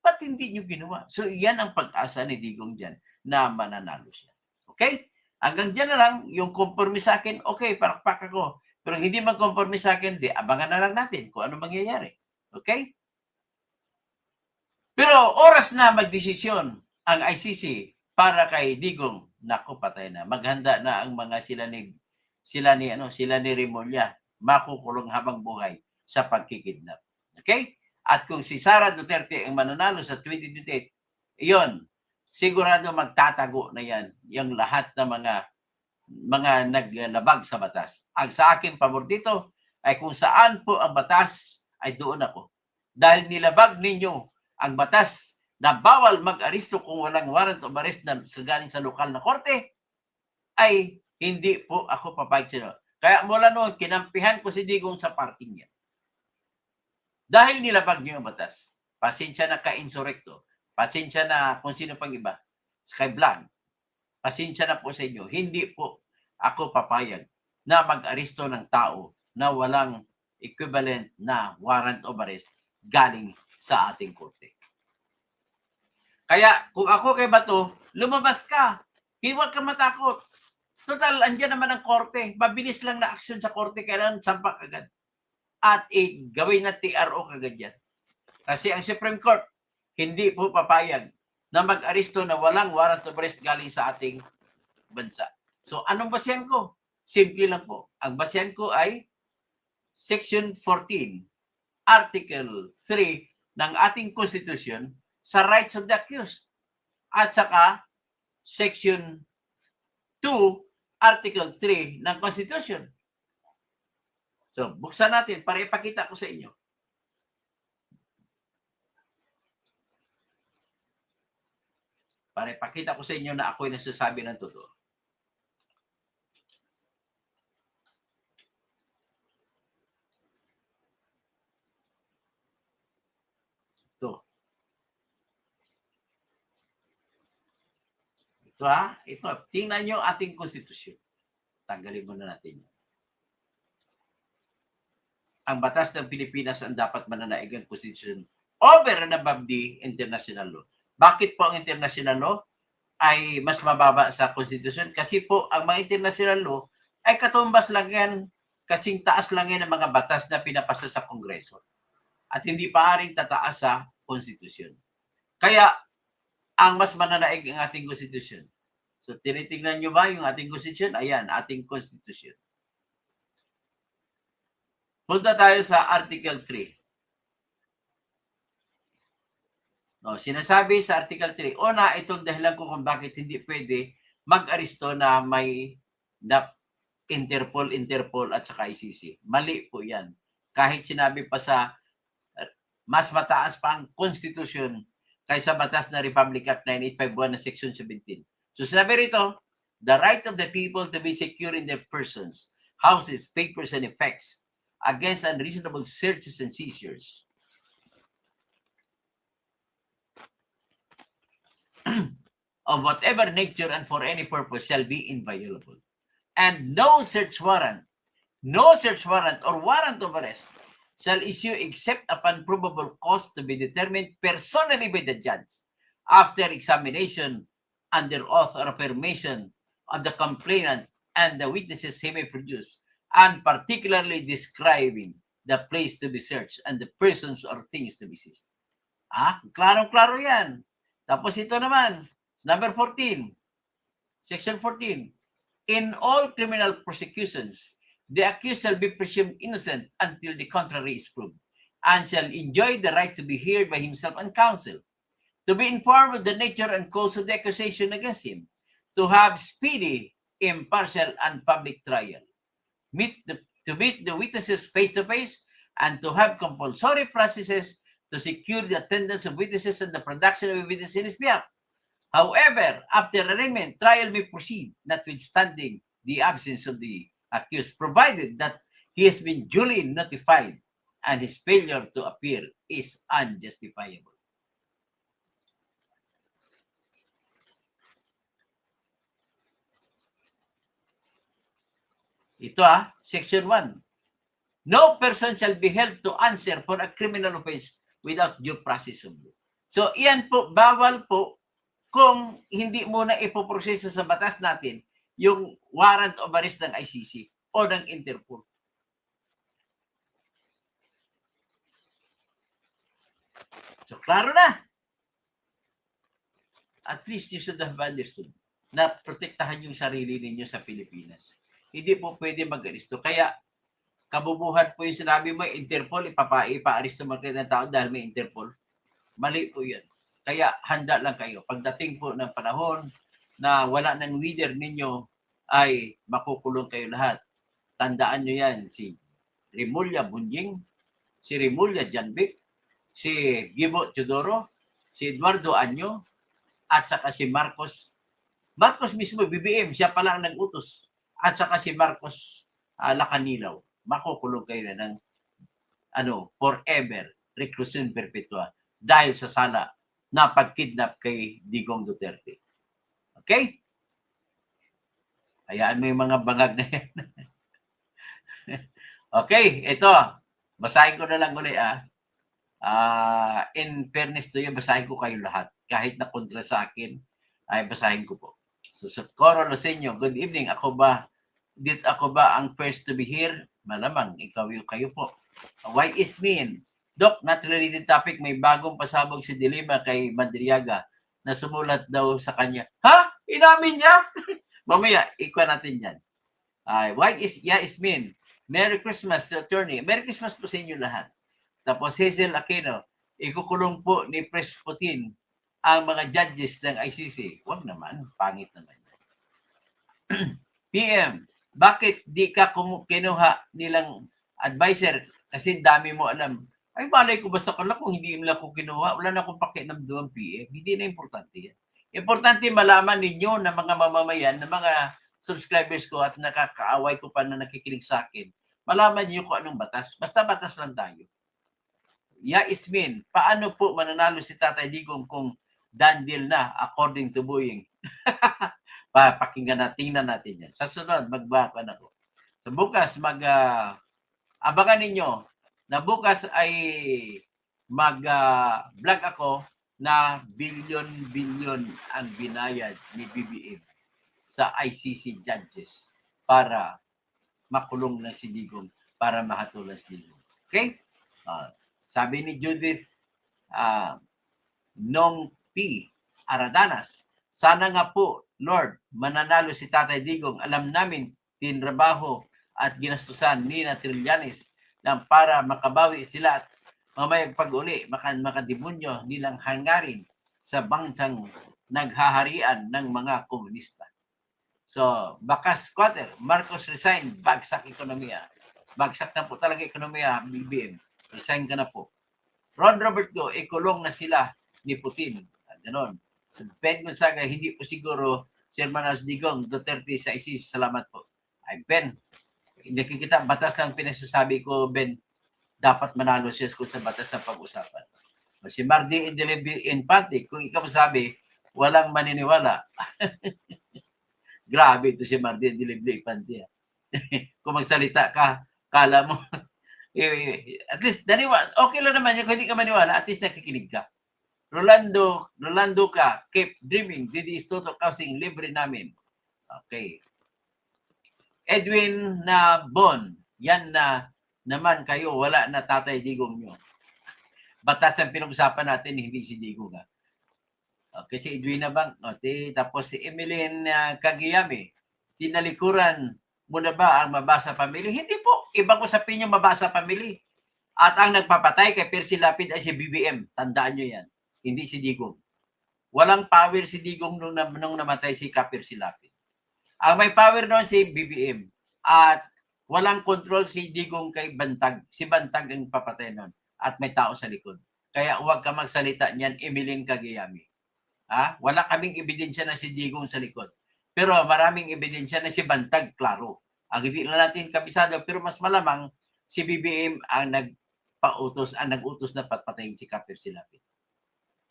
Ba't hindi nyo ginawa? So yan ang pag-asa ni Digong dyan na mananalo siya. Okay? Hanggang dyan na lang, yung conforme sa akin, okay, palakpak ako. Pero hindi mag-conforme sa akin, abangan na lang natin kung ano mangyayari. Okay? Pero oras na magdesisyon ang ICC para kay Digong, naku, patay na. Maghanda na ang mga sila ni Remulla, makukulong habang buhay sa pagkikidnap. Okay? At kung si Sara Duterte ang mananalo sa 2028, iyon, sigurado magtatago na yan yung lahat ng mga naglabag sa batas. Ang sa akin pabor dito ay kung saan po ang batas ay doon ako. Dahil nilabag ninyo ang batas na bawal mag-aristo kung walang warrant of arrest na galing sa lokal na korte, ay hindi po ako papayag sila. Kaya mula noon, kinampihan ko si Digong sa parting niya. Dahil nilabag niyo ang batas. Pasensya na ka-insurrecto. Pasensya na kung sino pang iba. Kay Blanc. Pasensya na po sa inyo. Hindi po ako papayag na mag-aristo ng tao na walang equivalent na warrant of arrest galing sa ating korte. Kaya kung ako kay Bato, lumabas ka. Huwag ka matakot. Total, andyan naman ang korte. Mabilis lang na aksyon sa korte. Kailangan sampak agad. At gawin na TRO kagad yan. Kasi ang Supreme Court, hindi po papayag na mag-aristo na walang warrant of arrest galing sa ating bansa. So, anong basihan ko? Simple lang po. Ang basihan ko ay Section 14, Article 3 ng ating Constitution sa rights of the accused. At saka Section 2, Article 3 ng Constitution. So, buksan natin para ipakita ko sa inyo. Para ipakita ko sa inyo na ako'y nagsasabi ng totoo. Ito. Ito ha. Ito. Tingnan nyo ating konstitusyon. Tanggalin muna natin yun. Ang batas ng Pilipinas ang dapat mananaig ang konstitusyon over and above the international law. Bakit po ang international law ay mas mababa sa konstitusyon? Kasi po ang mga international law ay katumbas lang yan, kasing taas lang yan ng mga batas na pinapasa sa Kongreso. At hindi pa rin tataas sa konstitusyon. Kaya ang mas mananaig ang ating konstitusyon. So, tinitingnan nyo ba yung ating konstitusyon? Ayan, ating konstitusyon. Punta tayo sa Article 3. No, sinasabi sa Article 3, una, itong dahilan ko kung bakit hindi pwede mag-aristo na may Interpol at saka ICC. Mali po yan. Kahit sinabi pa sa mas mataas pa ang konstitusyon kaysa batas na Republic Act 9851 na Section 17. So sinabi rito, the right of the people to be secure in their persons, houses, papers, and effects against unreasonable searches and seizures. Of whatever nature and for any purpose shall be inviolable. And no search warrant or warrant of arrest shall issue except upon probable cause to be determined personally by the judge after examination under oath or affirmation of the complainant and the witnesses he may produce, and particularly describing the place to be searched and the persons or things to be seized. Klarong-klaro yan. Tapos ito naman, number 14, Section 14. In all criminal prosecutions, the accused shall be presumed innocent until the contrary is proved, and shall enjoy the right to be heard by himself and counsel, to be informed of the nature and cause of the accusation against him, to have speedy, impartial, and public trial, to meet the witnesses face to face, and to have compulsory processes to secure the attendance of witnesses and the production of evidence in his behalf. However, after arraignment, trial may proceed, notwithstanding the absence of the accused, provided that he has been duly notified and his failure to appear is unjustifiable. Ito Section 1. No person shall be held to answer for a criminal offense without due process of law. So, iyan po, bawal po kung hindi muna ipoproseso sa batas natin yung warrant of arrest ng ICC o ng Interpol. So, klaro na. At least you should have understood na protektahan yung sarili ninyo sa Pilipinas. Hindi po pwede mag-aristo. Kaya, kabubuhan po yung sinabi mo, Interpol, ipa-aristo mo kayo ng tao dahil may Interpol. Mali po yan. Kaya handa lang kayo. Pagdating po ng panahon na wala ng leader ninyo, ay makukulong kayo lahat. Tandaan nyo yan, si Remulla Bunjing, si Remulla Janvic, si Gibo Teodoro, si Eduardo Anyo, at saka si Marcos. Marcos mismo, BBM, siya pala ang nag-utos. At saka si Marcos Lacanilaw. Makukulong kayo na ng forever, reclusion perpetua, dahil sa sala na pagkidnap kay Digong Duterte. Okay? Hayaan mo yung mga bangag na yan. Okay, ito. Basahin ko na lang ulit. In fairness to you, basahin ko kayo lahat. Kahit na kontra sa akin, ay basahin ko po. So, Coro Loseño, good evening. Ako ba ang first to be here? Malamang, kayo po. Why is mean? Doc, not related topic, may bagong pasabog si Dilima kay Madriaga na sumulat daw sa kanya. Ha? Inamin niya? Mamaya, ikwa natin yan. Why is mean? Merry Christmas, attorney. Merry Christmas po sa inyo lahat. Tapos Hazel Aquino, ikukulong po ni Pres Putin ang mga judges ng ICC. Huwag naman, pangit naman. PM, bakit di ka kinuha nilang advisor? Kasi dami mo alam. Ay, malay ko basta kung hindi nila ko kinuha, wala na akong pakialam doon, PM. Hindi na importante yan. Importante malaman ninyo na mga mamamayan, na mga subscribers ko at nakakaaway ko pa na nakikinig sa akin, malaman niyo kung anong batas. Basta batas lang tayo. Ismin, paano po mananalo si Tatay Digong kung done deal na according to Boeing? Pakinggan natin, tingnan natin yan. Sa sunod, magbakan ako. So bukas, abangan ninyo na bukas ay mag-vlog ako na bilyon-bilyon ang binayad ni BBM sa ICC judges para makulong na si Digong, para mahatulan si Digong. Okay? Sabi ni Judith Nong P, Aradanas. Sana nga po, Lord, mananalo si Tatay Digong. Alam namin, tinrabaho at ginastusan ni na Trillanes na para makabawi sila at mamayag pag-uli, makademonyo nilang hangarin sa bansang naghaharian ng mga komunista. So, bakas squatter, Marcos resign, bagsak ekonomiya. Bagsak na po talaga ekonomiya, BBM. Resign ka na po. Ron Robert Go, ikulong na sila ni Putin. At ganon. Sa Ben Gonzaga, hindi po siguro Sir Manas Digong, Duterte sa ISIS. Salamat po. Ay, Ben, nakikita, batas lang pinasasabi ko, Ben, dapat manalo siya sa batas na pag-usapan. Si Mardi Infante, kung ikaw sabi, walang maniniwala. Grabe ito si Mardi Infante. Kung magsalita ka, kala mo, at least, okay lang naman yan kung hindi ka maniwala, at least nakikinig ka. Rolando ka, keep dreaming, Didi Istoto Housing, libre namin. Okay. Edwin na Bon, yan na naman kayo, wala na Tatay Digong nyo. Batas ang pinag-usapan natin, hindi si Digong. Okay, si Edwin na bang? Okay, tapos si Emeline Kagiyami, tinalikuran mo na ba ang Mabasa Family? Hindi po, ibang usapin yung Mabasa Family. At ang nagpapatay kay Percy Lapid ay si BBM. Tandaan nyo yan. Hindi si Digong. Walang power si Digong nung namatay si Percy Lapid. Ang may power noon si BBM. At walang control si Digong kay Bantag. Si Bantag ang papatay noon. At may tao sa likod. Kaya huwag ka magsalita niyan, Emeline Kagiyami. Wala kaming ebidensya na si Digong sa likod. Pero maraming ebidensya na si Bantag, klaro. Ang hindi na natin kabisado, pero mas malamang si BBM ang nag-utos na patpatayin si Percy Lapid.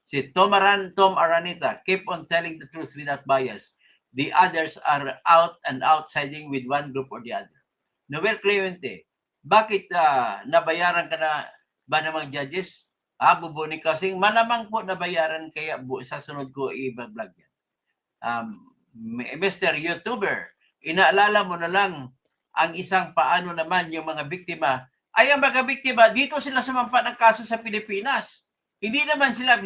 Si Tom Aranita, keep on telling the truth without bias. The others are out and outsiding with one group or the other. Noel Clemente, bakit nabayaran ka na ba ng mga judges? Bubuni kasing malamang po nabayaran, kaya sa sunod ko i-vlog yan. Mr. YouTuber, inaalala mo na lang ang isang paano naman yung mga biktima. Ay, ang mga biktima, dito sila sumampa ng kaso sa Pilipinas. Hindi naman sila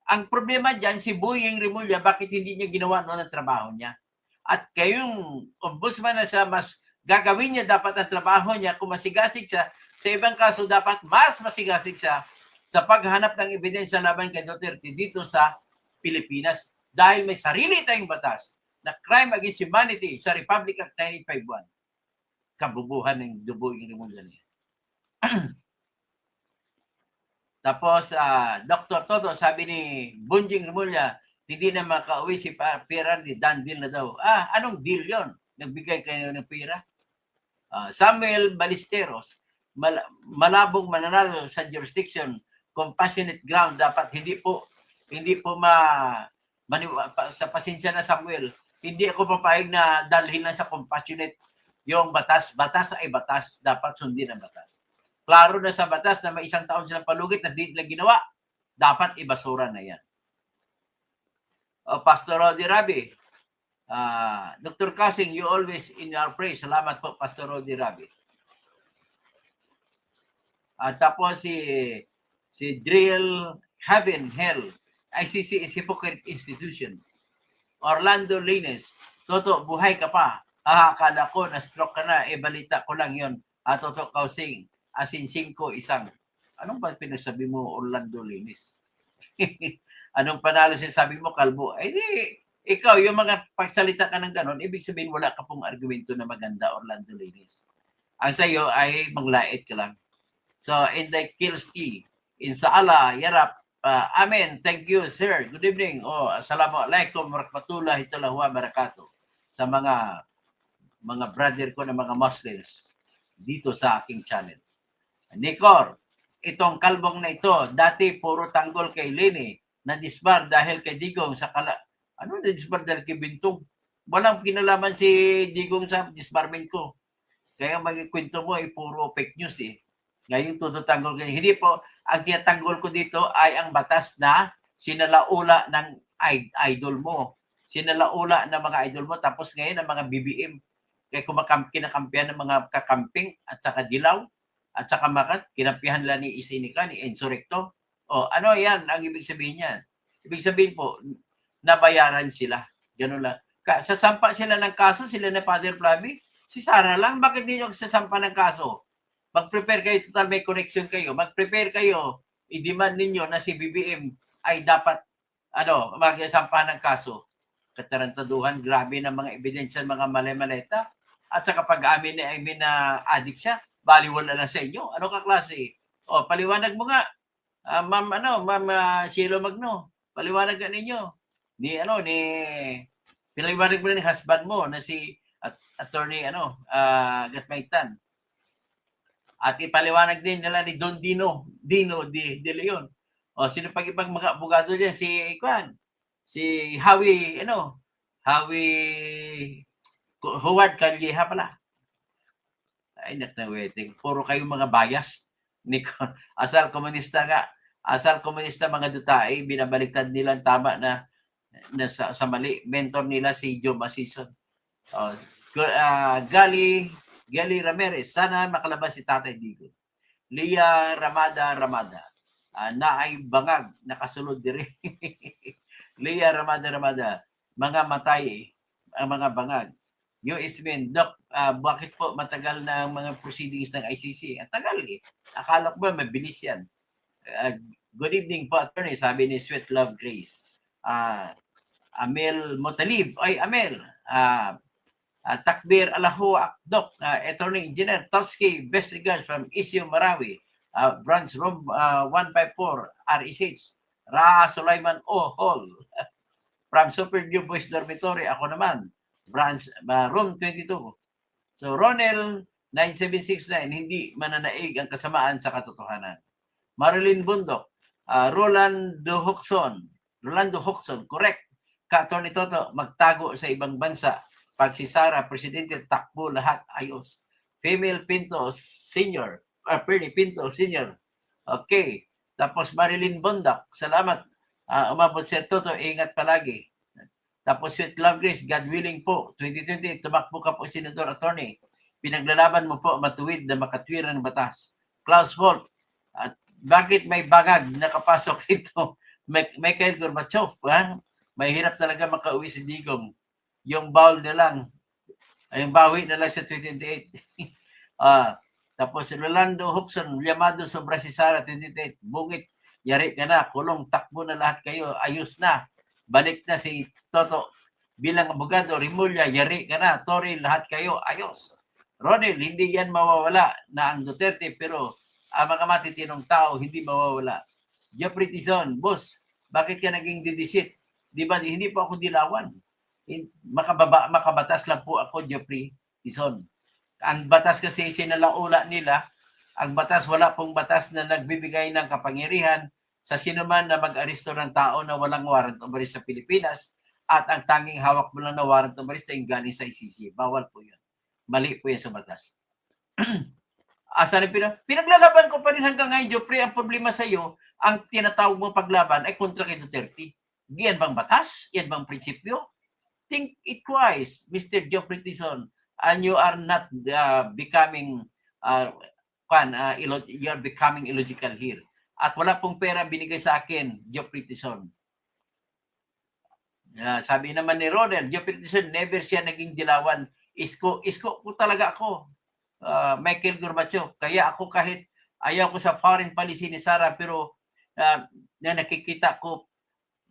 ang problema dyan, si Boying Rimulya, bakit hindi niya ginawa noon ang trabaho niya? At kayong ombudsman na siya, mas gagawin niya dapat ang trabaho niya. Kung masigasig siya, sa ibang kaso dapat mas masigasig siya sa paghanap ng ebidensya laban kay Duterte dito sa Pilipinas. Dahil may sarili tayong batas na crime against humanity sa Republic Act 1951. Kabubuhan ng Boying Rimulya niya. Tapos, Dr. Toto, sabi ni Bunjing Rimulya, hindi na makauwi si pera ni Dan deal na daw. Anong deal yon? Nagbigay kayo ng pera? Samuel Balisteros, malabong mananalo sa jurisdiction, compassionate ground, dapat hindi po sa pasensya na Samuel, hindi ako papayag na dalhin lang sa compassionate yung batas. Batas ay batas, dapat sundin ang batas. Klaro na sa batas na may 1 taon silang palugit na di nila ginawa, dapat ibasura na yan. Pastor Rodi Rabi, Dr. Kasing, you always in our praise. Salamat po, Pastor Rodi Rabi. Tapos si Drill Heaven Hell, ICC is hypocrite institution. Orlando Lines, Toto, buhay ka pa. Akala ko na stroke ka na, balita ko lang yon. Toto Kausing, asin 5 isang. Anong ba pinasabi mo, Orlando Lines? Anong panalo sinasabi mo, Kalbo? Di, ikaw, yung mga pagsalita ka ng ganon, ibig sabihin wala ka pong argumento na maganda, Orlando Lines. Ang sayo ay manglait ka lang. So, in the kills in Saala, Yarap, Amen. Thank you, sir. Good evening. Assalamualaikum warahmatullahi wabarakatuh sa mga brother ko na mga Muslims dito sa aking channel. Nicor, itong kalbong na ito, dati puro tanggol kay Lini, na-disbar dahil kay Digong sa Ano na-disbar dahil kay Bintong? Walang kinalaman si Digong sa disbarment ko. Kaya magkikwento mo ay puro fake news eh. Ngayon tututanggol kayo. Hindi po, ang tinatanggol ko dito ay ang batas na sinalaula ng idol mo. Sinalaula ng mga idol mo. Tapos ngayon ang mga BBM. Kaya kinakampihan ng mga kakamping at saka dilaw at saka kinampihan lang ni Isinika, ni Enzo Recto. Ano yan? Ang ibig sabihin yan. Ibig sabihin po, nabayaran sila. Ganun lang. Sasampa sila ng kaso, sila na Father Flavi. Si Sara lang, bakit hindi nyo sasampa ng kaso? Mag-prepare kayo, total may connection kayo. Mag-prepare kayo, i-demand ninyo na si BBM ay dapat magsampa ng kaso. Katarantaduhan, grabe ng mga ebidensya, mga mali-maleta. At saka pag-amin na addict siya, baliwala lang sa inyo. Ano ka klase? O, paliwanag mo nga. Ma'am Cielo Magno, paliwanag ka ninyo. Paliwanag mo ng husband mo na si attorney Gatmaitan. At ipaliwanag din nila ni Don Dino de Leon. O, sino pag ibang mga abogado diyan? Si Howie Howard Calleja pala. Ay, waiting. Puro kayong mga bias. Asal komunista mga Dutay, binabaliktad nila tama na sa mali. Mentor nila si Joe Masison. Gali Ramirez, sana makalabas si Tatay Digo. Lia Ramada, naay bangag, nakasulod diri. Lia Ramada, mga matay, ang mga bangag. US men, Doc, bakit po matagal na ang mga proceedings ng ICC? Ang tagal eh. Akala ko ba mabilis yan? Good evening po, attorney, sabi ni Sweet Love Grace. Amel Motalib, ay Amel, Takbir Alahu, Doc, attorney engineer, Toski, best regards from Isyo Marawi, branch room 154, RE6, Raha Sulaiman O Hall, from Super New Boys Dormitory, ako naman, branch room 22. So Ronel 9769, hindi mananaig ang kasamaan sa katotohanan. Marilyn Bundok, Rolando Hoxon, correct. Ka-Attorney Toto, magtago sa ibang bansa. Pag si Sara, Presidente, takbo lahat, ayos. Female Pinto Senior, Perny Pinto Senior. Okay. Tapos Marilyn Bundok, salamat. Umabot Sir Toto, ingat palagi. Tapos Sweet Love Grace, God willing po, 2020, tumakbo ka po, Senador Attorney. Pinaglalaban mo po matuwid na makatwiran ng batas. Klaus Volt, at bakit may bangag nakapasok dito? Mikhail Gorbachev, ha? May hirap talaga makauwi si Digong. Yung bawi na lang sa 2028. Tapos Rolando Huxon, Llamado sobra si Sara, 2028. Bungit, yari ka na, kulong, takbo na lahat kayo, ayos na. Balik na si Toto bilang abogado, Rimulya, yari ka na, Tory, lahat kayo, ayos. Ronel, hindi yan mawawala na ang Duterte, pero ang mga matitinong tao, hindi mawawala. Jeffrey Tizon, boss, bakit ka naging didisit? Di ba, hindi po ako dilawan. Makabatas lang po ako, Jeffrey Tizon. Ang batas kasi sinalaula nila, ang batas, wala pong batas na nagbibigay ng kapangyarihan sa sinuman na mag-aresto ng tao na walang warrant of arrest sa Pilipinas at ang tanging hawak mo lang na warrant of arrest ay galing sa ICC. Bawal po yun. Mali po yan sa batas. Asan pinaglalaban ko pa rin hanggang ngayon, Jeffrey, ang problema sa iyo, ang tinatawag mo paglaban ay kontra kay Duterte. Yan bang batas? Yan bang prinsipyo? Think it twice, Mr. Jeffrey Tizon, and you are not becoming you're becoming illogical here. At wala pong pera binigay sa akin, Jeffrey Tizon. Sabi naman ni Ronald, Jeffrey Tizon, never siya naging dilawan. Isko po talaga ako. Michael Gorbachev. Kaya ako kahit ayaw ko sa foreign policy ni Sara, pero na nakikita ko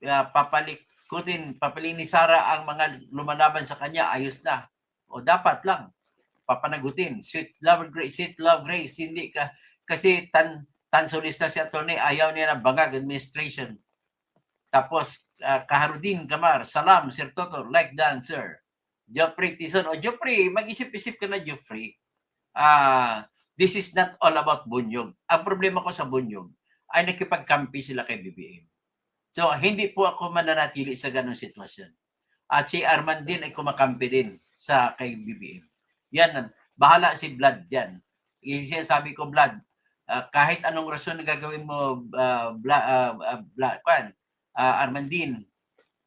papalin ni Sara ang mga lumalaban sa kanya, ayos na. O dapat lang papanagutin. Sweet Love Grace, hindi ka kasi tansolista si attorney, ayaw niya ng bangag administration. Tapos Kaharudin Kamar, salam Sir Toto, like that sir. Jeffrey Tizon, Jeffrey, mag-isip-isip ka na, Jeffrey. This is not all about Bunyog. Ang problema ko sa Bunyog ay nakipagkampi sila kay BBM. So, hindi po ako mananatili sa ganong sitwasyon. At si Arman din ay kumakampi din sa kay BBM. Yan, bahala si Vlad dyan. Sabi ko, Vlad, kahit anong rason na gagawin mo, Armandin,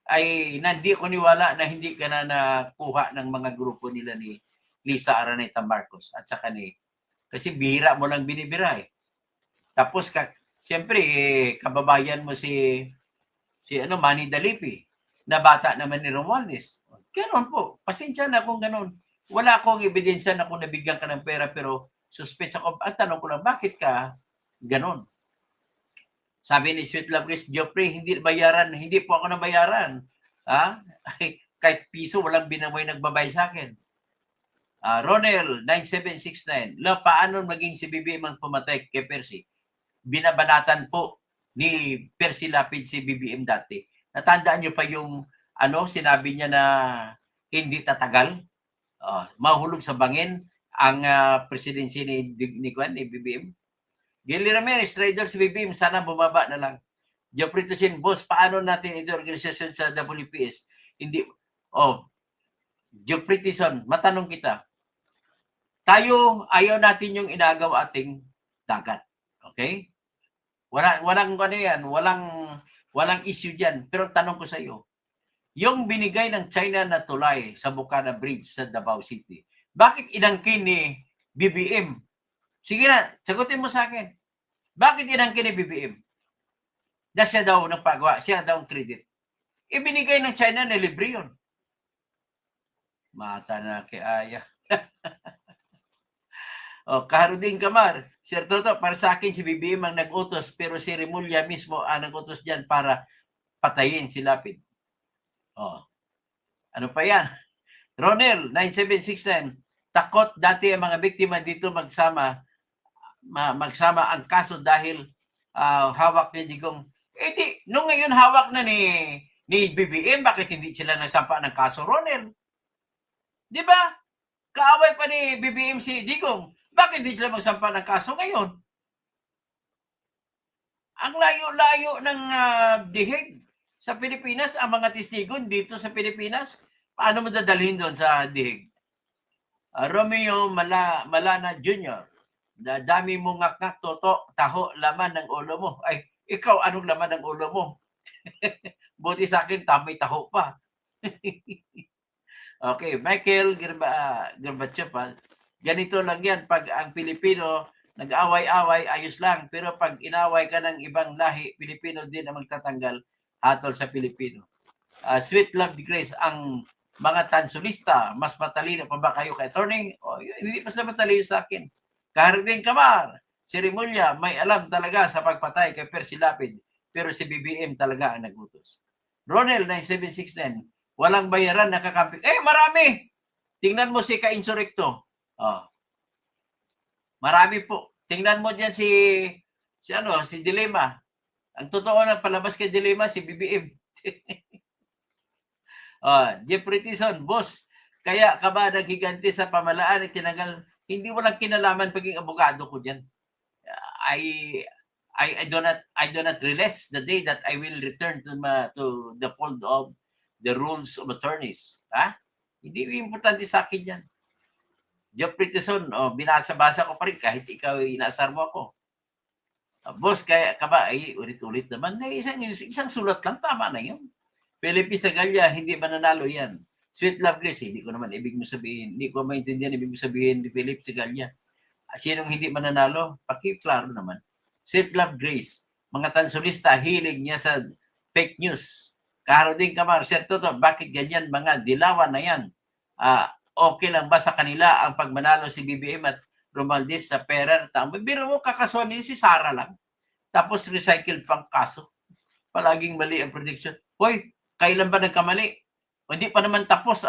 ay hindi ko niwala na hindi ka na nakuha ng mga grupo nila ni Lisa Araneta Marcos at saka kasi bihira mo lang binibira eh. Tapos siyempre kababayan mo si si Manny Dalipi, na bata naman ni Romualdez. Ganon po. Pasensya na kung ganon. Wala akong ebidensya na kung nabigyan ka ng pera pero suspect ako. Ang tanong ko lang, bakit ka ganon? Sabi ni Sweet Love Grace, Geoffrey, hindi bayaran. Hindi po ako nabayaran. Ha? Kahit piso, walang binamay nagbabay sa akin. Ronel, 9769. Paano maging si BBM ang pumatay kay Percy? Binabanatan po ni Percy Lapid si BBM dati. Natandaan niyo pa yung sinabi niya na hindi tatagal, mahulog sa bangin ang presidency ni BBM. Gilly Ramirez, trader si BBM, sana bumaba na lang. Geoffrey Tusin, boss, paano natin ito organisasyon sa WPS? Hindi, Geoffrey Tusin, matanong kita. Tayo, ayaw natin yung inagaw ating dagat. Okay? Walang issue diyan. Pero tanong ko sa iyo, yung binigay ng China na tulay sa Bukana Bridge sa Davao City, bakit inangkin ni BBM? Sige na, sagutin mo sa akin. Bakit inangkin ni BBM? Dahil siya daw nagpagawa, siya daw ang credit. Ibinigay ng China na libre yun. Mata na kay Aya. Kaharudin Kamar, Sir Toto, para sa akin si BBM ang nag-utos pero si Remulla mismo ang nag-utos dyan para patayin si Lapid. Ano pa yan? Ronel, 9769, takot dati ang mga biktima dito magsama ang kaso dahil hawak ni Digong. Nung ngayon hawak na ni BBM, bakit hindi sila nagsampa ng kaso, Ronel? Di ba? Kaaway pa ni BBM si Digong. Bakit hindi sila magsampa ng kaso ngayon? Ang layo-layo ng dihig sa Pilipinas, ang mga testigo dito sa Pilipinas, paano mo dadalhin doon sa dihig? Romeo Malana Jr., dami mo ngak-ngak, Toto, taho, laman ng ulo mo. Ay, ikaw, anong laman ng ulo mo? Buti sa akin, tamay taho pa. Okay, Michael Gorbachev, ganito lang yan. Pag ang Pilipino nag-away-away, ayos lang. Pero pag inaway ka ng ibang lahi, Pilipino din ang magtatanggal hatol sa Pilipino. Sweet Love Grace, ang mga tansulista, mas matalino pa ba kayo kay attorney? Hindi mas na matalino sa akin. Kaharudin Kamar, si Remulla, may alam talaga sa pagpatay kay Percy Lapid, pero si BBM talaga ang nagutos. Ronel, 9769, walang bayaran, nakakampi. Marami! Tingnan mo si Ka-Insurrecto. Marami po. Tingnan mo diyan si Dilema. Ang totoo na palabas kay Dilema si BBM. Jeffrey Tison, boss, kaya ka ba naghiganti sa pamalaan at tinagal? Hindi walang kinalaman pagiging abogado ko diyan. I do not realize the day that I will return to the fold of the rules of attorneys. Hindi importante sa akin yan. Jeffrey Tison, binasa-basa ko pa rin kahit ikaw inasar mo ako. Boss, kaya ka ba? Ulit-ulit naman. Isang sulat lang, tama na yun. Felipe Sagalla, hindi mananalo yan. Sweet Love Grace, hindi ko naman ibig mo sabihin. Hindi ko maintindihan ibig mo sabihin ni Felipe Sagalla. Sinong hindi mananalo? Pakiklaro naman. Sweet Love Grace, mga tansulista, hilig niya sa fake news. Kaharudin Kamar, Sir Toto, bakit ganyan mga dilawan na yan? Okay lang ba sa kanila ang pagmanalo si BBM at Romualdez sa pera? Biro mo, kakasuhan niya si Sara lang. Tapos recycled pang kaso. Palaging mali ang prediction. Hoy, kailan ba nagkamali? Hindi pa naman tapos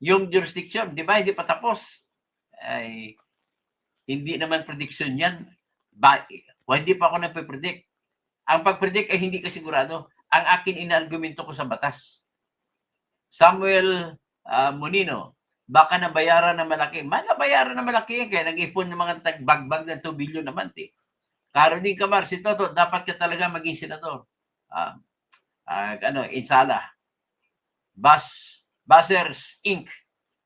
yung jurisdiction. Di ba? Hindi pa tapos. Hindi naman prediction yan. Hindi pa ako nagpe-predict. Ang pag-predict ay hindi kasigurado. Ang akin inargumento ko sa batas. Samuel Munino, baka nabayaran na malaki. Nabayaran na malaki yan kaya nag-ipon ng mga tagbagbag ng 2 billion naman. Kaharudin Kamar, si Toto, dapat ka talaga maging senador. Insala. Buzzers Inc.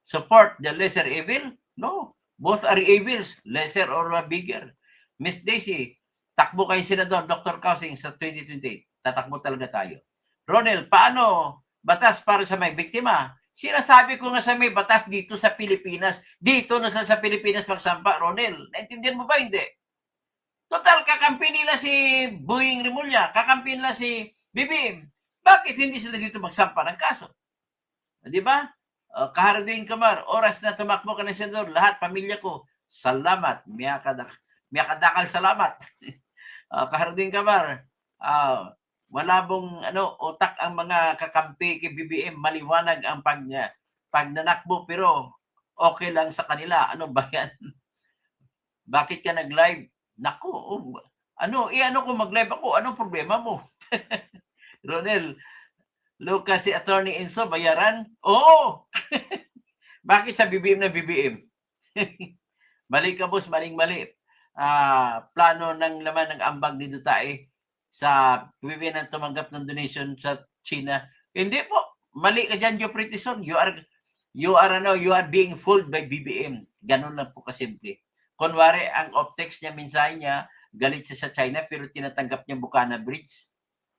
Support the lesser evil? No. Both are evils, lesser or bigger. Miss Daisy, takbo kayo senador, Dr. Kausing sa 2028. Tatakbo talaga tayo. Ronel, paano batas para sa may biktima? Sinasabi ko nga sa may batas dito sa Pilipinas. Dito na sa Pilipinas magsampa, Ronel. Naintindihan mo ba? Hindi. Total, kakampi nila si Boying Remulla. Kakampi nila si BBM. Bakit hindi sila dito magsampa ng kaso? Di ba? Kahardin Kamar, oras na tumakbo ka ng senador, lahat, pamilya ko, salamat, miyakadakal salamat. Kahardin Kamar, malabong utak ang mga kakampi kay BBM, maliwanag ang pagnanakbo, pero okay lang sa kanila. Ano ba yan? Bakit ka nag-live? Naku, ko mag-live ako, anong problema mo? Ronel, Lucas, si Attorney Enzo, bayaran? Oo! Bakit sa BBM na BBM? Mali ka, boss, maling-mali. Plano ng laman ng ambag ni Duterte sa BBM na tumanggap ng donation sa China. Hindi po. Mali ka dyan, Joe Pretison. You are being fooled by BBM. Ganun lang po kasimple. Kunwari, ang optex niya, mensahe niya, galit siya sa China pero tinatanggap niya Bukana Bridge.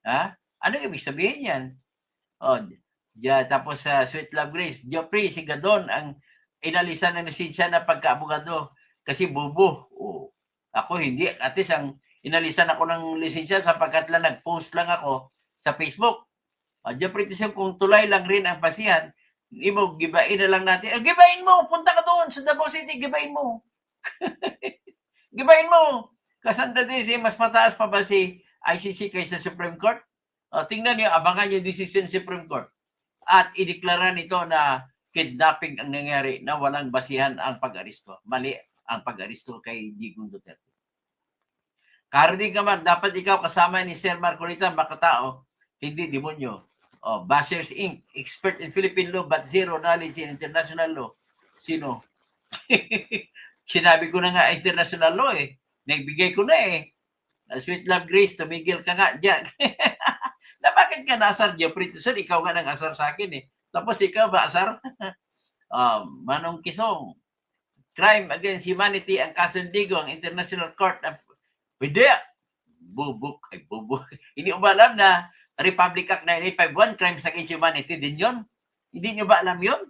Ha? Ano ibig sabihin yan? Tapos sa Sweet Love Grace, Geoffrey Sigadon ang inalisan ng lisensya na pagkaabogado kasi bubo. Ako hindi. At least ang inalisan ako ng lisensya sapagkat lang nag-post lang ako sa Facebook. Geoffrey Tisem, kung tulay lang rin ang pasihan, gibain na lang natin. Gibain mo! Punta ka doon sa Davao City, gibain mo! Gibain mo! Kasanda din mas mataas pa ba si ICC kaysa Supreme Court? Tingnan niyo, abangan yung decision Supreme Court. At ideklara nito na kidnapping ang nangyari na walang basihan ang pag-aristo. Mali ang pag-aristo kay Digong Duterte. Kahardin Kamar, dapat ikaw kasama ni Sir Marcolita, makatao, hindi demonyo. Bashers Inc., expert in Philippine law but zero knowledge in international law. Sino? Sinabi ko na nga international law eh. Nagbigay ko na eh. Sweet Love Grace, tumigil ka nga dyan. Na bakit ka nasar, Geoffrey? Sir, ikaw nga nang-asar sa akin eh. Tapos ikaw ba asar? Manong Kisong, crime against humanity ang kasundigo ang International Court. Hindi. Bubuk. Hindi mo ba alam na Republic Act 9851, crimes against humanity din yun? Hindi nyo ba alam yun?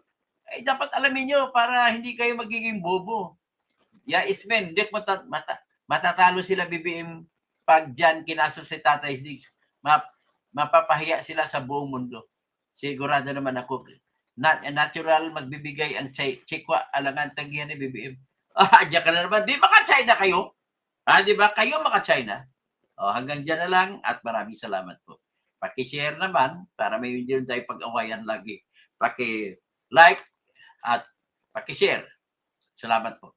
Dapat alamin nyo para hindi kayo magiging bobo. Ismen, hindi matatalo sila BBM pag dyan kinaso si Tatay Diggs. Mapapahiya sila sa buong mundo. Sigurado naman ako, natural magbibigay ang chikwa alangan tanggihan ni BBM. Diyan ka na naman. Di maka-China kayo? Di ba? Kayo maka-China? Hanggang dyan na lang at maraming salamat po. Paki-share naman para may hindi tayo pag-awayan lagi. Paki-like at paki-share. Salamat po.